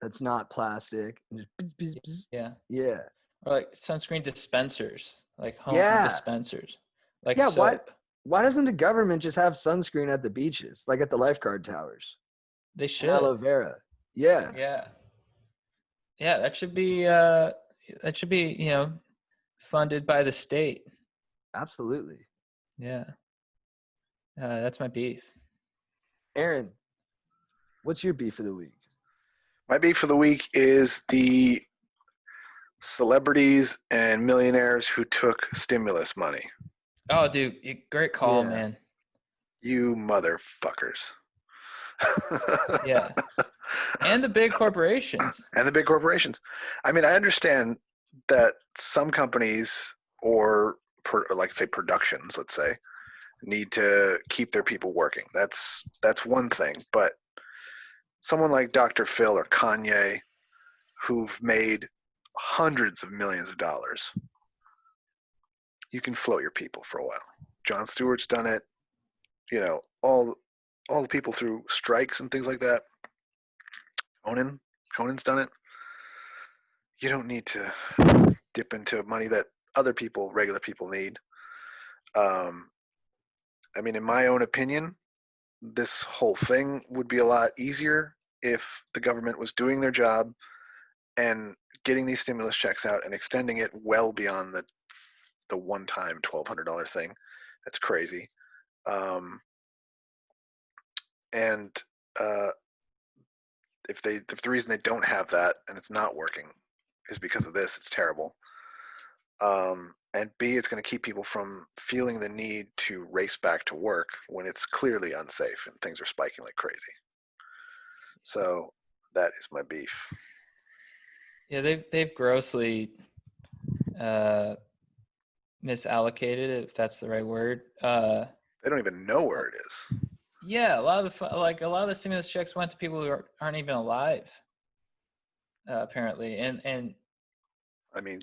that's not plastic. And just bzz, bzz, bzz. Yeah. Yeah. Or like sunscreen dispensers, like home dispensers, like yeah, soap. Why doesn't the government just have sunscreen at the beaches, like at the lifeguard towers? They should. And aloe vera. Yeah. Yeah. Yeah, that should be funded by the state. Absolutely. Yeah. That's my beef. Aaron, what's your beef of the week? My beef of the week is the celebrities and millionaires who took stimulus money. Oh, dude, great call, Yeah. man. You motherfuckers. Yeah. And the big corporations. And the big corporations. I mean, I understand that some companies or like say productions, let's say, need to keep their people working. That's one thing. But someone like Dr. Phil or Kanye, who've made hundreds of millions of dollars, you can float your people for a while. Jon Stewart's done it. All the people through strikes and things like that. Conan's done it. You don't need to dip into money that other people, regular people, need. I mean, in my own opinion, this whole thing would be a lot easier if the government was doing their job and getting these stimulus checks out and extending it well beyond the one-time $1,200 thing. That's crazy. If the reason they don't have that and it's not working is because of this, it's terrible. And B, it's going to keep people from feeling the need to race back to work when it's clearly unsafe and things are spiking like crazy. So that is my beef. Yeah, they've grossly misallocated, if that's the right word. They don't even know where it is. Yeah, a lot of the stimulus checks went to people who aren't even alive, apparently. And I mean,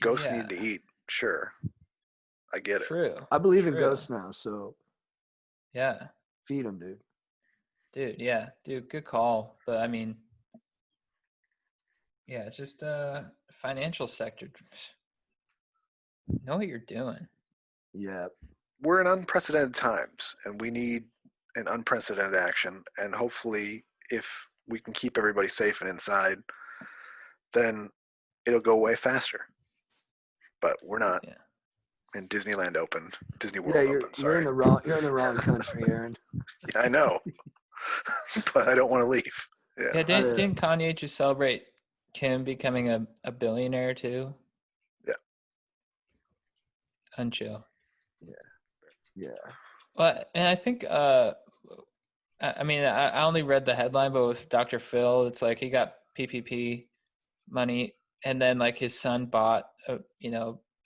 ghosts yeah, need to eat. Sure, I get it. true. I believe in True. ghosts now, so Yeah, feed them, dude. dude, good call. But I mean, yeah, it's just financial sector. Know what you're doing. Yeah. We're in unprecedented times, and we need an unprecedented action. And hopefully, if we can keep everybody safe and inside, then it'll go way faster. But we're not. Yeah. and Disneyland opened. Disney World Yeah, opened. you're in Sorry. the wrong. You're in the wrong country, Aaron. Yeah, I know, but I don't want to leave. Yeah, Yeah. didn't Kanye just celebrate Kim becoming a billionaire too? Yeah. Unchill. Yeah. Well, and I think I mean I only read the headline, but with Dr. Phil, it's like he got PPP money, and then like his son bought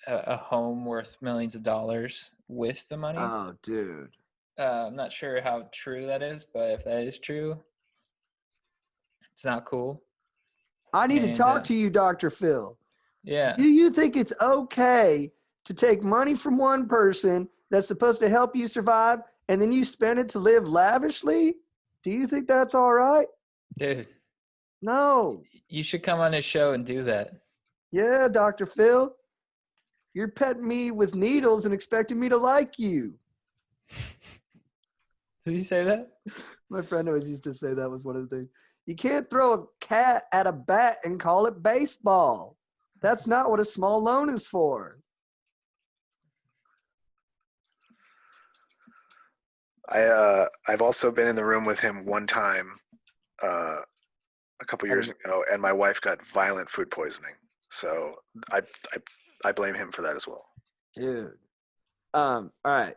a home worth millions of dollars with the money. Oh, dude. I'm not sure how true that is, but if that is true, it's not cool. I need to And, talk to you, Dr. Phil. Yeah. Do you think it's okay to take money from one person that's supposed to help you survive and then you spend it to live lavishly? Do you think that's all right? Dude, No. you should come on his show and do that. Yeah, Dr. Phil. You're petting me with needles and expecting me to like you. Did he say that? My friend always used to say that was one of the things. You can't throw a cat at a bat and call it baseball. That's not what a small loan is for. I've also been in the room with him one time a couple years ago, and my wife got violent food poisoning. So I blame him for that as well. Dude. All right.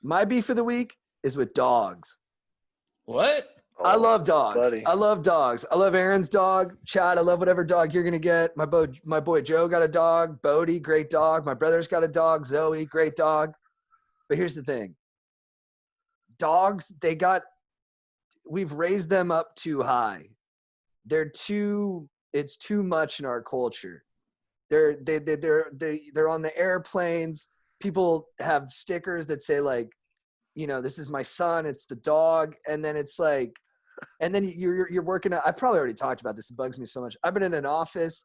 My beef of the week is with dogs. What? I love dogs. buddy. I love dogs. I love Aaron's dog. Chad, I love whatever dog you're gonna get. My boy Joe got a dog. Bodie, great dog. My brother's got a dog. Zoe, great dog. But here's the thing. Dogs, we've raised them up too high. It's too much in our culture. They're on the airplanes. People have stickers that say like, this is my son, it's the dog, and then it's like, and then you're working out. I probably already talked about this. It bugs me so much. I've been in an office.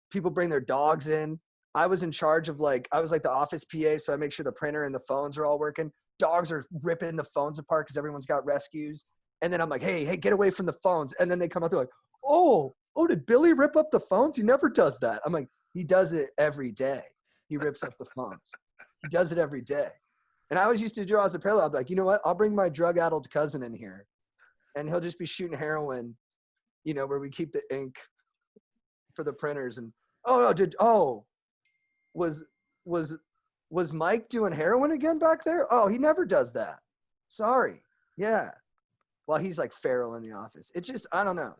People bring their dogs in. I was in charge of I was like the office PA, so I make sure the printer and the phones are all working. Dogs are ripping the phones apart because everyone's got rescues. And then I'm like, hey, get away from the phones. And then they come out, they're like, oh, did Billy rip up the phones? He never does that. I'm like, he does it every day. He rips up the phones. He does it every day. And I always used to draw as a parallel. I'd be like, you know what? I'll bring my drug-addled cousin in here, and he'll just be shooting heroin, where we keep the ink for the printers. And was Mike doing heroin again back there? Oh, he never does that. Sorry. Yeah. Well, he's like feral in the office. It's just, I don't know.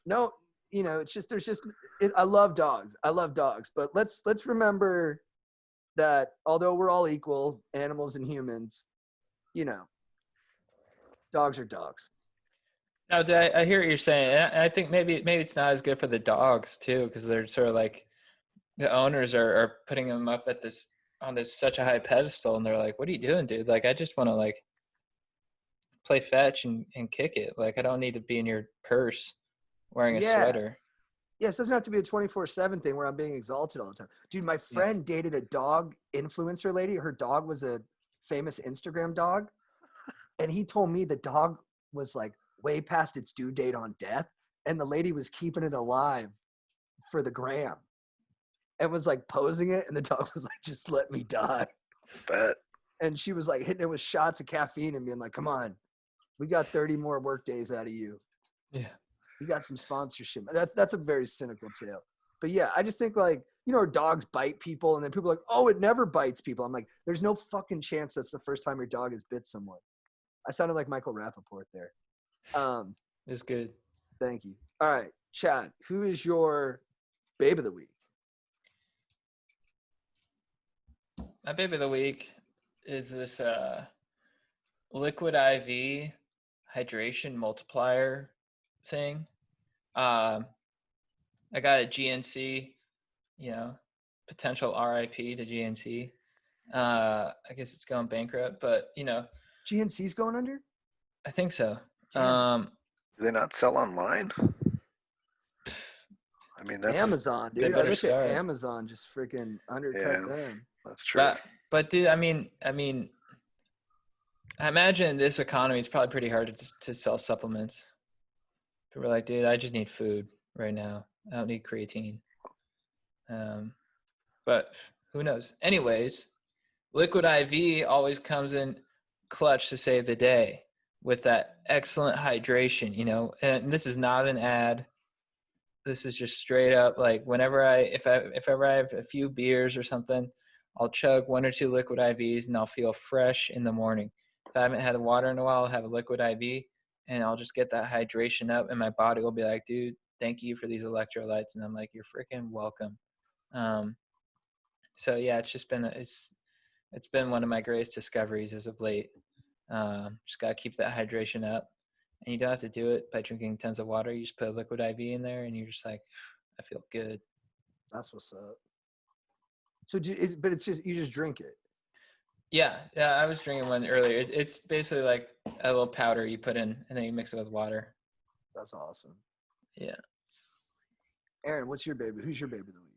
No, it's just, I love dogs. But let's remember that although we're all equal, animals and humans, dogs are dogs. No, I hear what you're saying. And I think maybe it's not as good for the dogs too, because they're sort of like the owners are putting them up at on this such a high pedestal, and they're like, "What are you doing, dude? Like, I just want to like play fetch and kick it. Like, I don't need to be in your purse wearing a sweater." Yes, it doesn't have to be a 24/7 thing where I'm being exalted all the time. Dude, my friend dated a dog influencer lady. Her dog was a famous Instagram dog. And he told me the dog was like way past its due date on death. And the lady was keeping it alive for the gram. And was like posing it. And the dog was like, just let me die. Bet. And she was like hitting it with shots of caffeine and being like, come on, we got 30 more work days out of you. Yeah. You got some sponsorship. That's a very cynical tale. But yeah, I just think like, dogs bite people and then people are like, oh, it never bites people. I'm like, there's no fucking chance that's the first time your dog has bit someone. I sounded like Michael Rappaport there. It's good. Thank you. All right, Chad, who is your babe of the week? My baby of the week is this liquid IV hydration multiplier thing. I got a GNC, potential RIP to GNC. I guess it's going bankrupt, but GNC's going under? I think so. Do they not sell online? I mean, that's Amazon, dude. Good I wish start. Amazon just freaking undercut them. That's true. But dude, I mean, I imagine in this economy, it's probably pretty hard to sell supplements. People are like, dude, I just need food right now. I don't need creatine. But Who knows? Anyways, Liquid IV always comes in clutch to save the day with that excellent hydration, you know. And this is not an ad. This is just straight up like whenever if ever I have a few beers or something, I'll chug 1 or 2 liquid IVs and I'll feel fresh in the morning. If I haven't had water in a while, I'll have a liquid IV and I'll just get that hydration up and my body will be like, dude, thank you for these electrolytes. And I'm like, you're freaking welcome. So yeah, it's just been it's been one of my greatest discoveries as of late. Just gotta keep that hydration up, and you don't have to do it by drinking tons of water. You just put a liquid IV in there, and you're just like, I feel good. That's what's up. So, but it's just you just drink it. Yeah. I was drinking one earlier. It's basically like a little powder you put in, and then you mix it with water. That's awesome. Yeah. Aaron, what's your baby? Who's your baby of the week?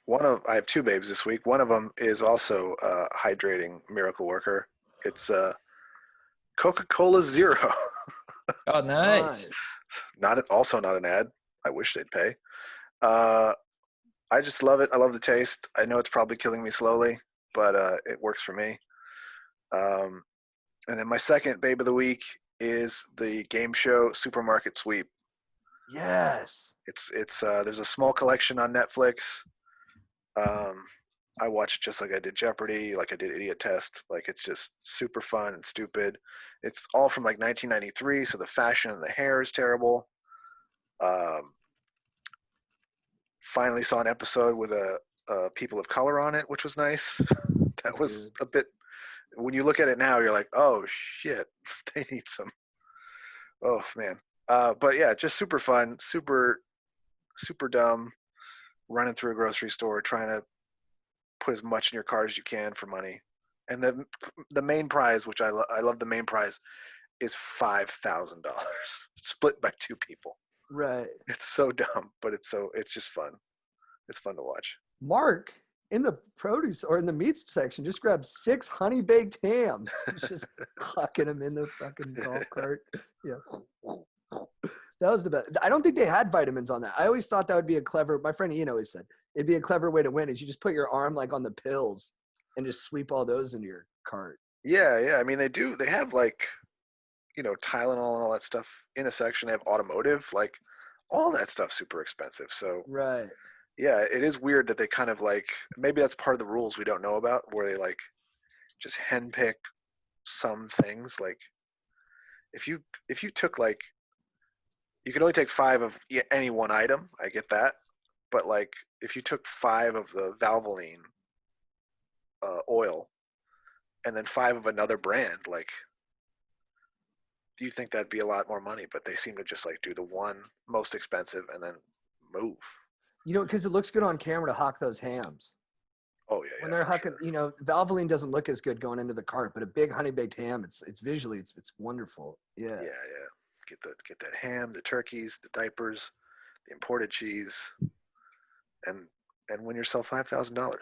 Well, I have 2 babes this week. One of them is also a hydrating miracle worker. It's Coca-Cola Zero. Oh, nice. Also not an ad. I wish they'd pay. I just love it. I love the taste. I know it's probably killing me slowly, but it works for me. And then my second babe of the week is the game show Supermarket Sweep. Yes. It's there's a small collection on Netflix. I watch it just like I did Jeopardy, like I did Idiot Test. Like it's just super fun and stupid. It's all from like 1993, so the fashion and the hair is terrible. Finally saw an episode with a people of color on it, which was nice. That was a bit. When you look at it now, you're like, oh shit, they need some. Oh man, but yeah, just super fun, super dumb. Running through a grocery store, trying to put as much in your cart as you can for money, and the main prize, which I love, the main prize is $5,000 split by 2 people. Right. It's so dumb, but it's just fun. It's fun to watch. Mark in the produce or in the meats section just grabbed 6 honey baked hams. Just hucking them in the fucking golf cart. Yeah. That was the best. I don't think they had vitamins on that. I always thought that would be a clever, my friend Ian always said, it'd be a clever way to win is you just put your arm like on the pills and just sweep all those into your cart. Yeah. I mean, they have like, you know, Tylenol and all that stuff in a section. They have automotive, like all that stuff super expensive. So right. Yeah, it is weird that they kind of like, maybe that's part of the rules we don't know about, where they like just henpick some things. Like if you took like, you can only take 5 of any one item. I get that. But like if you took 5 of the Valvoline oil and then 5 of another brand, like, do you think that'd be a lot more money? But they seem to just like do the one most expensive and then move. You know, because it looks good on camera to hawk those hams. Oh yeah. When they're hucking, you know, Valvoline doesn't look as good going into the cart, but a big honey baked ham, it's visually, it's wonderful. Yeah. Yeah. Get that ham, the turkeys, the diapers, the imported cheese, and win yourself $5,000.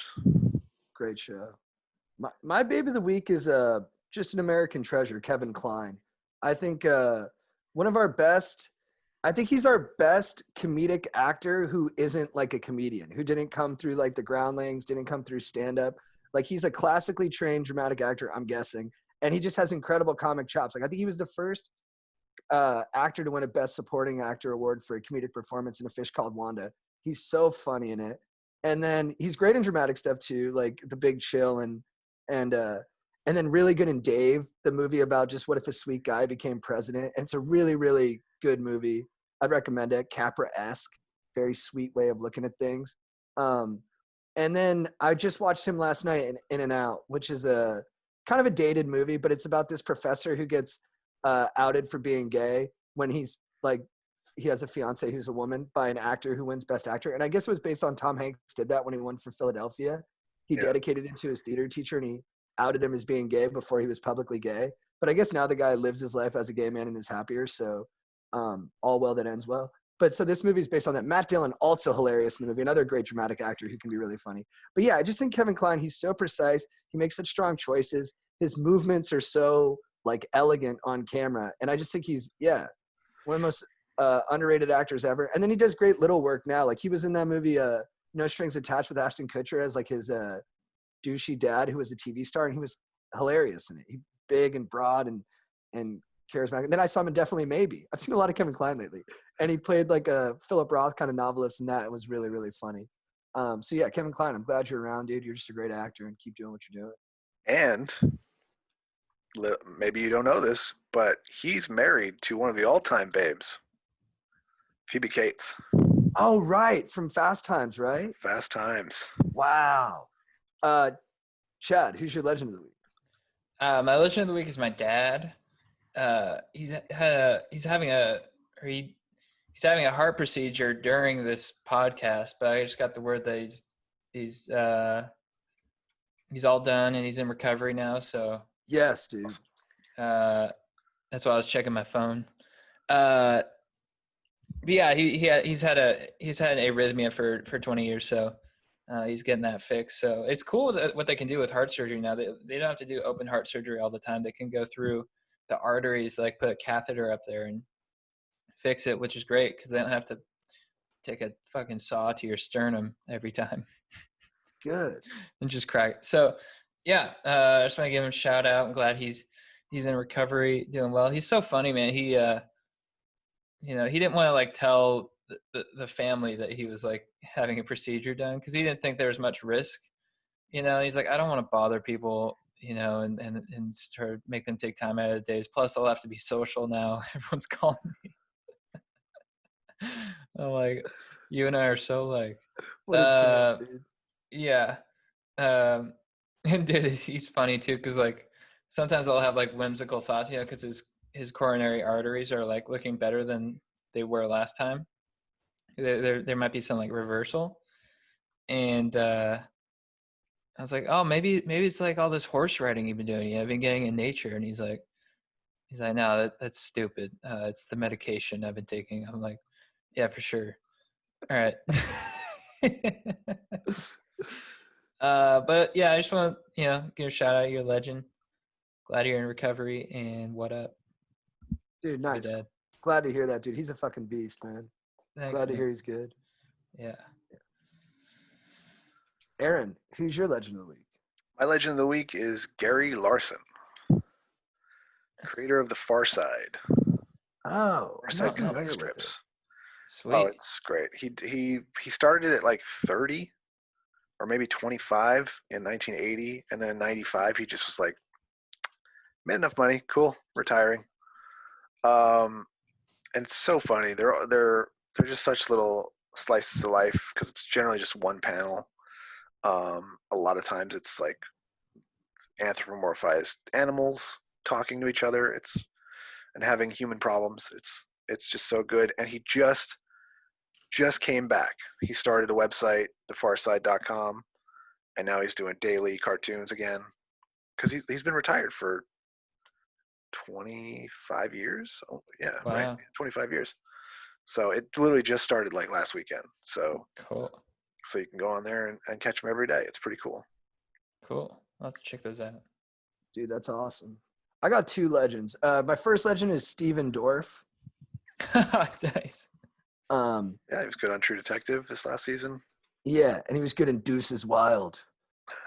Great show. My baby of the week is just an American treasure, Kevin Kline. I think one of our best. I think he's our best comedic actor who isn't like a comedian, who didn't come through like the Groundlings, didn't come through stand-up. Like he's a classically trained dramatic actor, I'm guessing, and he just has incredible comic chops. Like I think he was the first actor to win a Best Supporting Actor award for a comedic performance in A Fish Called Wanda. He's so funny in it, and then he's great in dramatic stuff too, like The Big Chill and then really good in Dave, the movie about just what if a sweet guy became president. And it's a really, really good movie. I'd recommend it. Capra-esque, very sweet way of looking at things. And then I just watched him last night in In and Out, which is a kind of a dated movie, but it's about this professor who gets outed for being gay when he's like, he has a fiance who's a woman by an actor who wins Best Actor. And I guess it was based on Tom Hanks did that when he won for Philadelphia. He dedicated it to his theater teacher and he outed him as being gay before he was publicly gay. But I guess now the guy lives his life as a gay man and is happier. So all well that ends well. But so this movie is based on that. Matt Dillon, also hilarious in the movie, another great dramatic actor who can be really funny. But yeah, I just think Kevin Kline, he's so precise. He makes such strong choices. His movements are so like elegant on camera. And I just think he's, one of the most underrated actors ever. And then he does great little work now. Like he was in that movie, No Strings Attached with Ashton Kutcher as like his douchey dad who was a TV star, and he was hilarious in it. He big and broad and charismatic. And then I saw him in Definitely Maybe. I've seen a lot of Kevin Kline lately, and he played like a Philip Roth kind of novelist, and that was really, really funny. So yeah, Kevin Kline, I'm glad you're around, dude. You're just a great actor, and keep doing what you're doing. And maybe you don't know this, but he's married to one of the all-time babes, Phoebe Cates. Oh, right, from Fast Times, right? Fast Times. Wow. Chad, who's your legend of the week? My legend of the week is my dad. He's having a heart procedure during this podcast, but I just got the word that he's all done and he's in recovery now. So Yes, dude. that's why I was checking my phone. But yeah, he's had an arrhythmia for 20 years, so he's getting that fixed. So it's cool what they can do with heart surgery now. They don't have to do open heart surgery all the time. They can go through the arteries, like put a catheter up there and fix it, which is great because they don't have to take a fucking saw to your sternum every time. Good. And just crack it. So yeah, I just want to give him a shout out. I'm glad he's in recovery, doing well. He's so funny, man. He he didn't want to like tell the family that he was like having a procedure done because he didn't think there was much risk. He's like, I don't want to bother people, and start make them take time out of the days. Plus, I'll have to be social now. Everyone's calling me. I'm like, you and I are so like, What a champ, dude. yeah. And dude, he's funny too because like sometimes I'll have like whimsical thoughts, because his coronary arteries are like looking better than they were last time. There might be some like reversal, and I was like, oh, maybe it's like all this horse riding you've been doing. I've been getting in nature, and he's like, no, that's stupid. It's the medication I've been taking. I'm like, yeah, for sure. All right. But yeah, I just want to give a shout out. You're a legend. Glad you're in recovery, and what up? Dude, nice. Dad. Glad to hear that, dude. He's a fucking beast, man. Thanks, Glad to man. hear he's good. Yeah. Aaron, who's your legend of the week? My legend of the week is Gary Larson, creator of The Far Side. Oh, Far I'm Side not comic familiar with it. strips. Sweet. Oh, it's great. He started at like 30 or maybe 25 in 1980, and then in 95 he just was like, made enough money, cool, retiring. And it's so funny. They're just such little slices of life because it's generally just one panel. A lot of times it's like anthropomorphized animals talking to each other. And having human problems. It's just so good. And he just came back. He started a website, thefarside.com, and now he's doing daily cartoons again because he's been retired for 25 years. Oh, yeah, Wow. right, 25 years. So it literally just started like last weekend. So Cool. you can go on there and catch him every day. It's pretty cool. Cool. I'll have to check those out. Dude, that's awesome. I got two legends. My first legend is Steven Dorff. Nice. Yeah, he was good on True Detective this last season. Yeah, and he was good in Deuces Wild,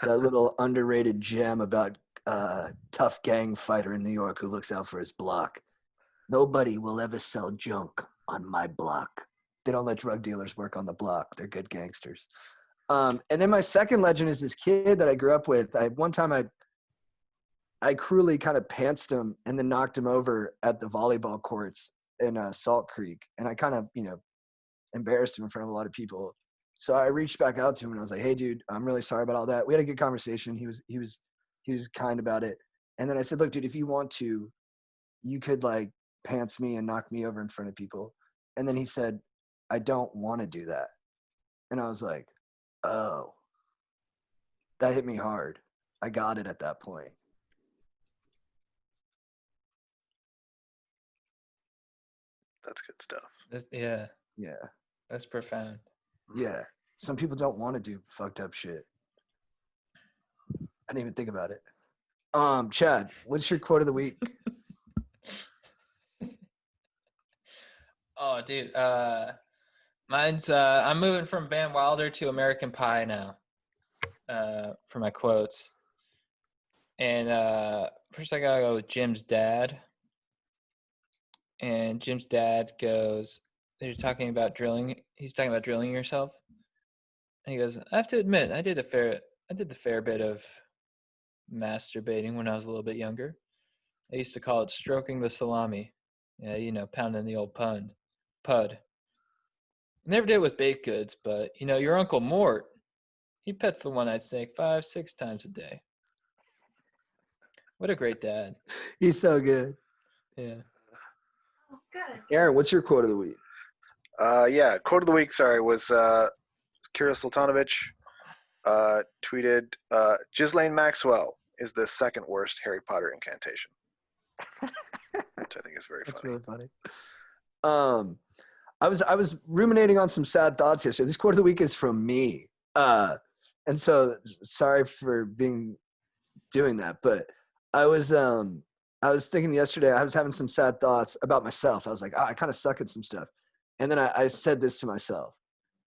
that little underrated gem about tough gang fighter in New York who looks out for his block. Nobody will ever sell junk on my block. They don't let drug dealers work on the block. They're good gangsters. And then my second legend is this kid that I grew up with. One time I cruelly kind of pantsed him and then knocked him over at the volleyball courts in Salt Creek. And I kind of, embarrassed him in front of a lot of people. So I reached back out to him and I was like, hey, dude, I'm really sorry about all that. We had a good conversation. He was kind about it. And then I said, look, dude, if you want to, you could like pants me and knock me over in front of people. And then he said, I don't want to do that. And I was like, oh, that hit me hard. I got it at that point. That's good stuff. Yeah. Yeah. That's profound. Yeah. Some people don't want to do fucked up shit. I didn't even think about it. Chad, what's your quote of the week? Oh, dude. Mine's I'm moving from Van Wilder to American Pie now. for my quotes. And first I gotta go with Jim's dad. And Jim's dad goes, they're talking about drilling. He's talking about drilling yourself. And he goes, I have to admit, I did the fair bit of masturbating when I was a little bit younger. I used to call it stroking the salami. Yeah, you know, pounding the old pud. Never did it with baked goods, but, you know, your Uncle Mort, he pets the one-eyed snake 5-6 times a day. What a great dad. He's so good. Yeah. Aaron, what's your quote of the week? Yeah, quote of the week, was Kira Sultanovich tweeted, Ghislaine Maxwell is the second worst Harry Potter incantation. Which I think is very funny. That's really funny. I was ruminating on some sad thoughts yesterday. This quote of the week is from me. And so sorry for doing that, but I was thinking yesterday, I was having some sad thoughts about myself. I was like, I kind of suck at some stuff. And then I said this to myself,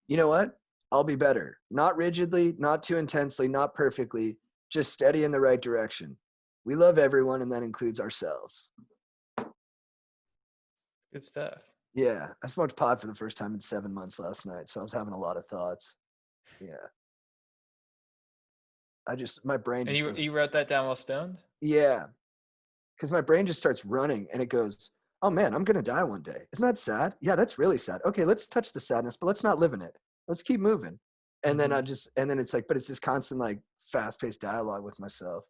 you know what? I'll be better. Not rigidly, not too intensely, not perfectly, just steady in the right direction. We love everyone, and that includes ourselves. Good stuff. Yeah. I smoked pot for the first time in 7 months last night, so I was having a lot of thoughts. Yeah. My brain just And you wrote that down while stoned? Yeah. Because my brain just starts running, and it goes, oh, man, I'm going to die one day. Isn't that sad? Yeah, that's really sad. Okay, let's touch the sadness, but let's not live in it. Let's keep moving. And then then it's like, but it's this constant, like, fast-paced dialogue with myself.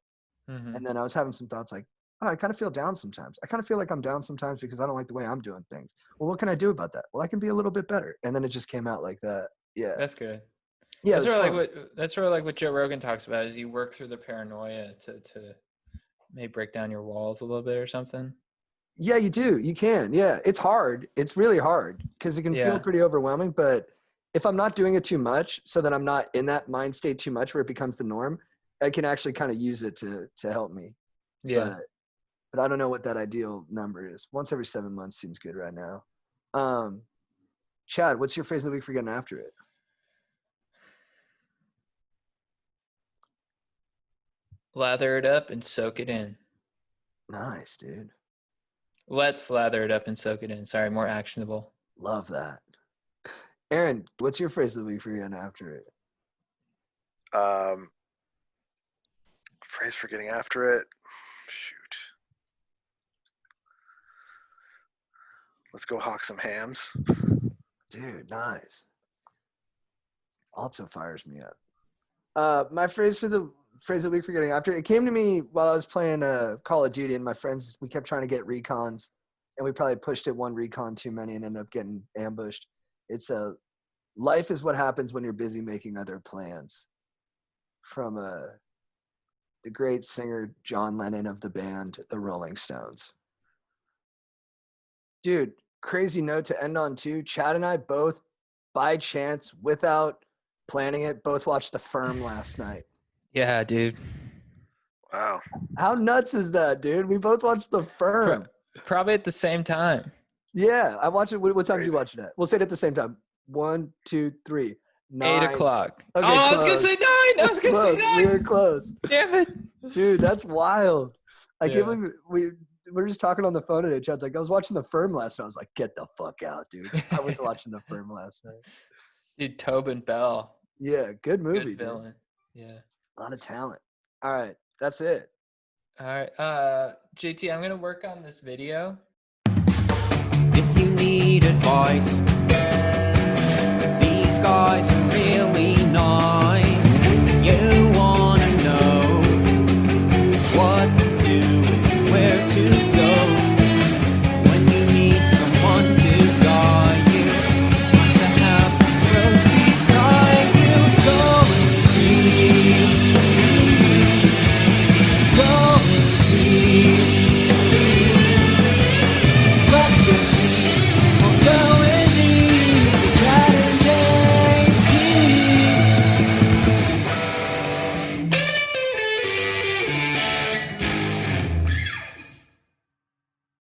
Mm-hmm. And then I was having some thoughts like, oh, I kind of feel down sometimes. I kind of feel like I'm down sometimes because I don't like the way I'm doing things. Well, what can I do about that? Well, I can be a little bit better. And then it just came out like that. Yeah. That's good. Yeah. That's sort of like what Joe Rogan talks about is you work through the paranoia to maybe break down your walls a little bit or something. Yeah, you do. You can. Yeah. It's hard. It's really hard because it can feel pretty overwhelming. But if I'm not doing it too much so that I'm not in that mind state too much where it becomes the norm, I can actually kind of use it to help me. Yeah. But I don't know what that ideal number is. Once every 7 months seems good right now. Chad, what's your phrase of the week for getting after it? Lather it up and soak it in. Nice, dude. Let's lather it up and soak it in. Sorry, more actionable. Love that. Aaron, what's your phrase of the week for getting after it? Phrase for getting after it. Shoot. Let's go hawk some hams. Dude, nice. Also fires me up. My phrase of the week for getting after it came to me while I was playing Call of Duty, and my friends, we kept trying to get recons, and we probably pushed it one recon too many and ended up getting ambushed. It's life is what happens when you're busy making other plans. From the great singer John Lennon of the band The Rolling Stones. Dude, crazy note to end on too. Chad and I both, by chance, without planning it, both watched The Firm last night. Yeah, dude. Wow. How nuts is that, dude? We both watched The Firm. Probably at the same time. Yeah, I watched it. What time did you Crazy. watch it at? We'll say it at the same time. 1, 2, 3. 9. 8 o'clock. Okay, I was close. gonna say 9. I was gonna say Close. 9. We were close. Damn it. Dude, that's wild. I Yeah. can't believe we were just talking on the phone today. Chad's like, I was watching The Firm last night. I was like, get the fuck out, dude. I was watching The Firm last night. Dude, Tobin Bell. Yeah, good movie, Good dude. villain. Yeah. A lot of talent. All right, that's it. All right. JT, I'm gonna work on this video. If you need advice, these guys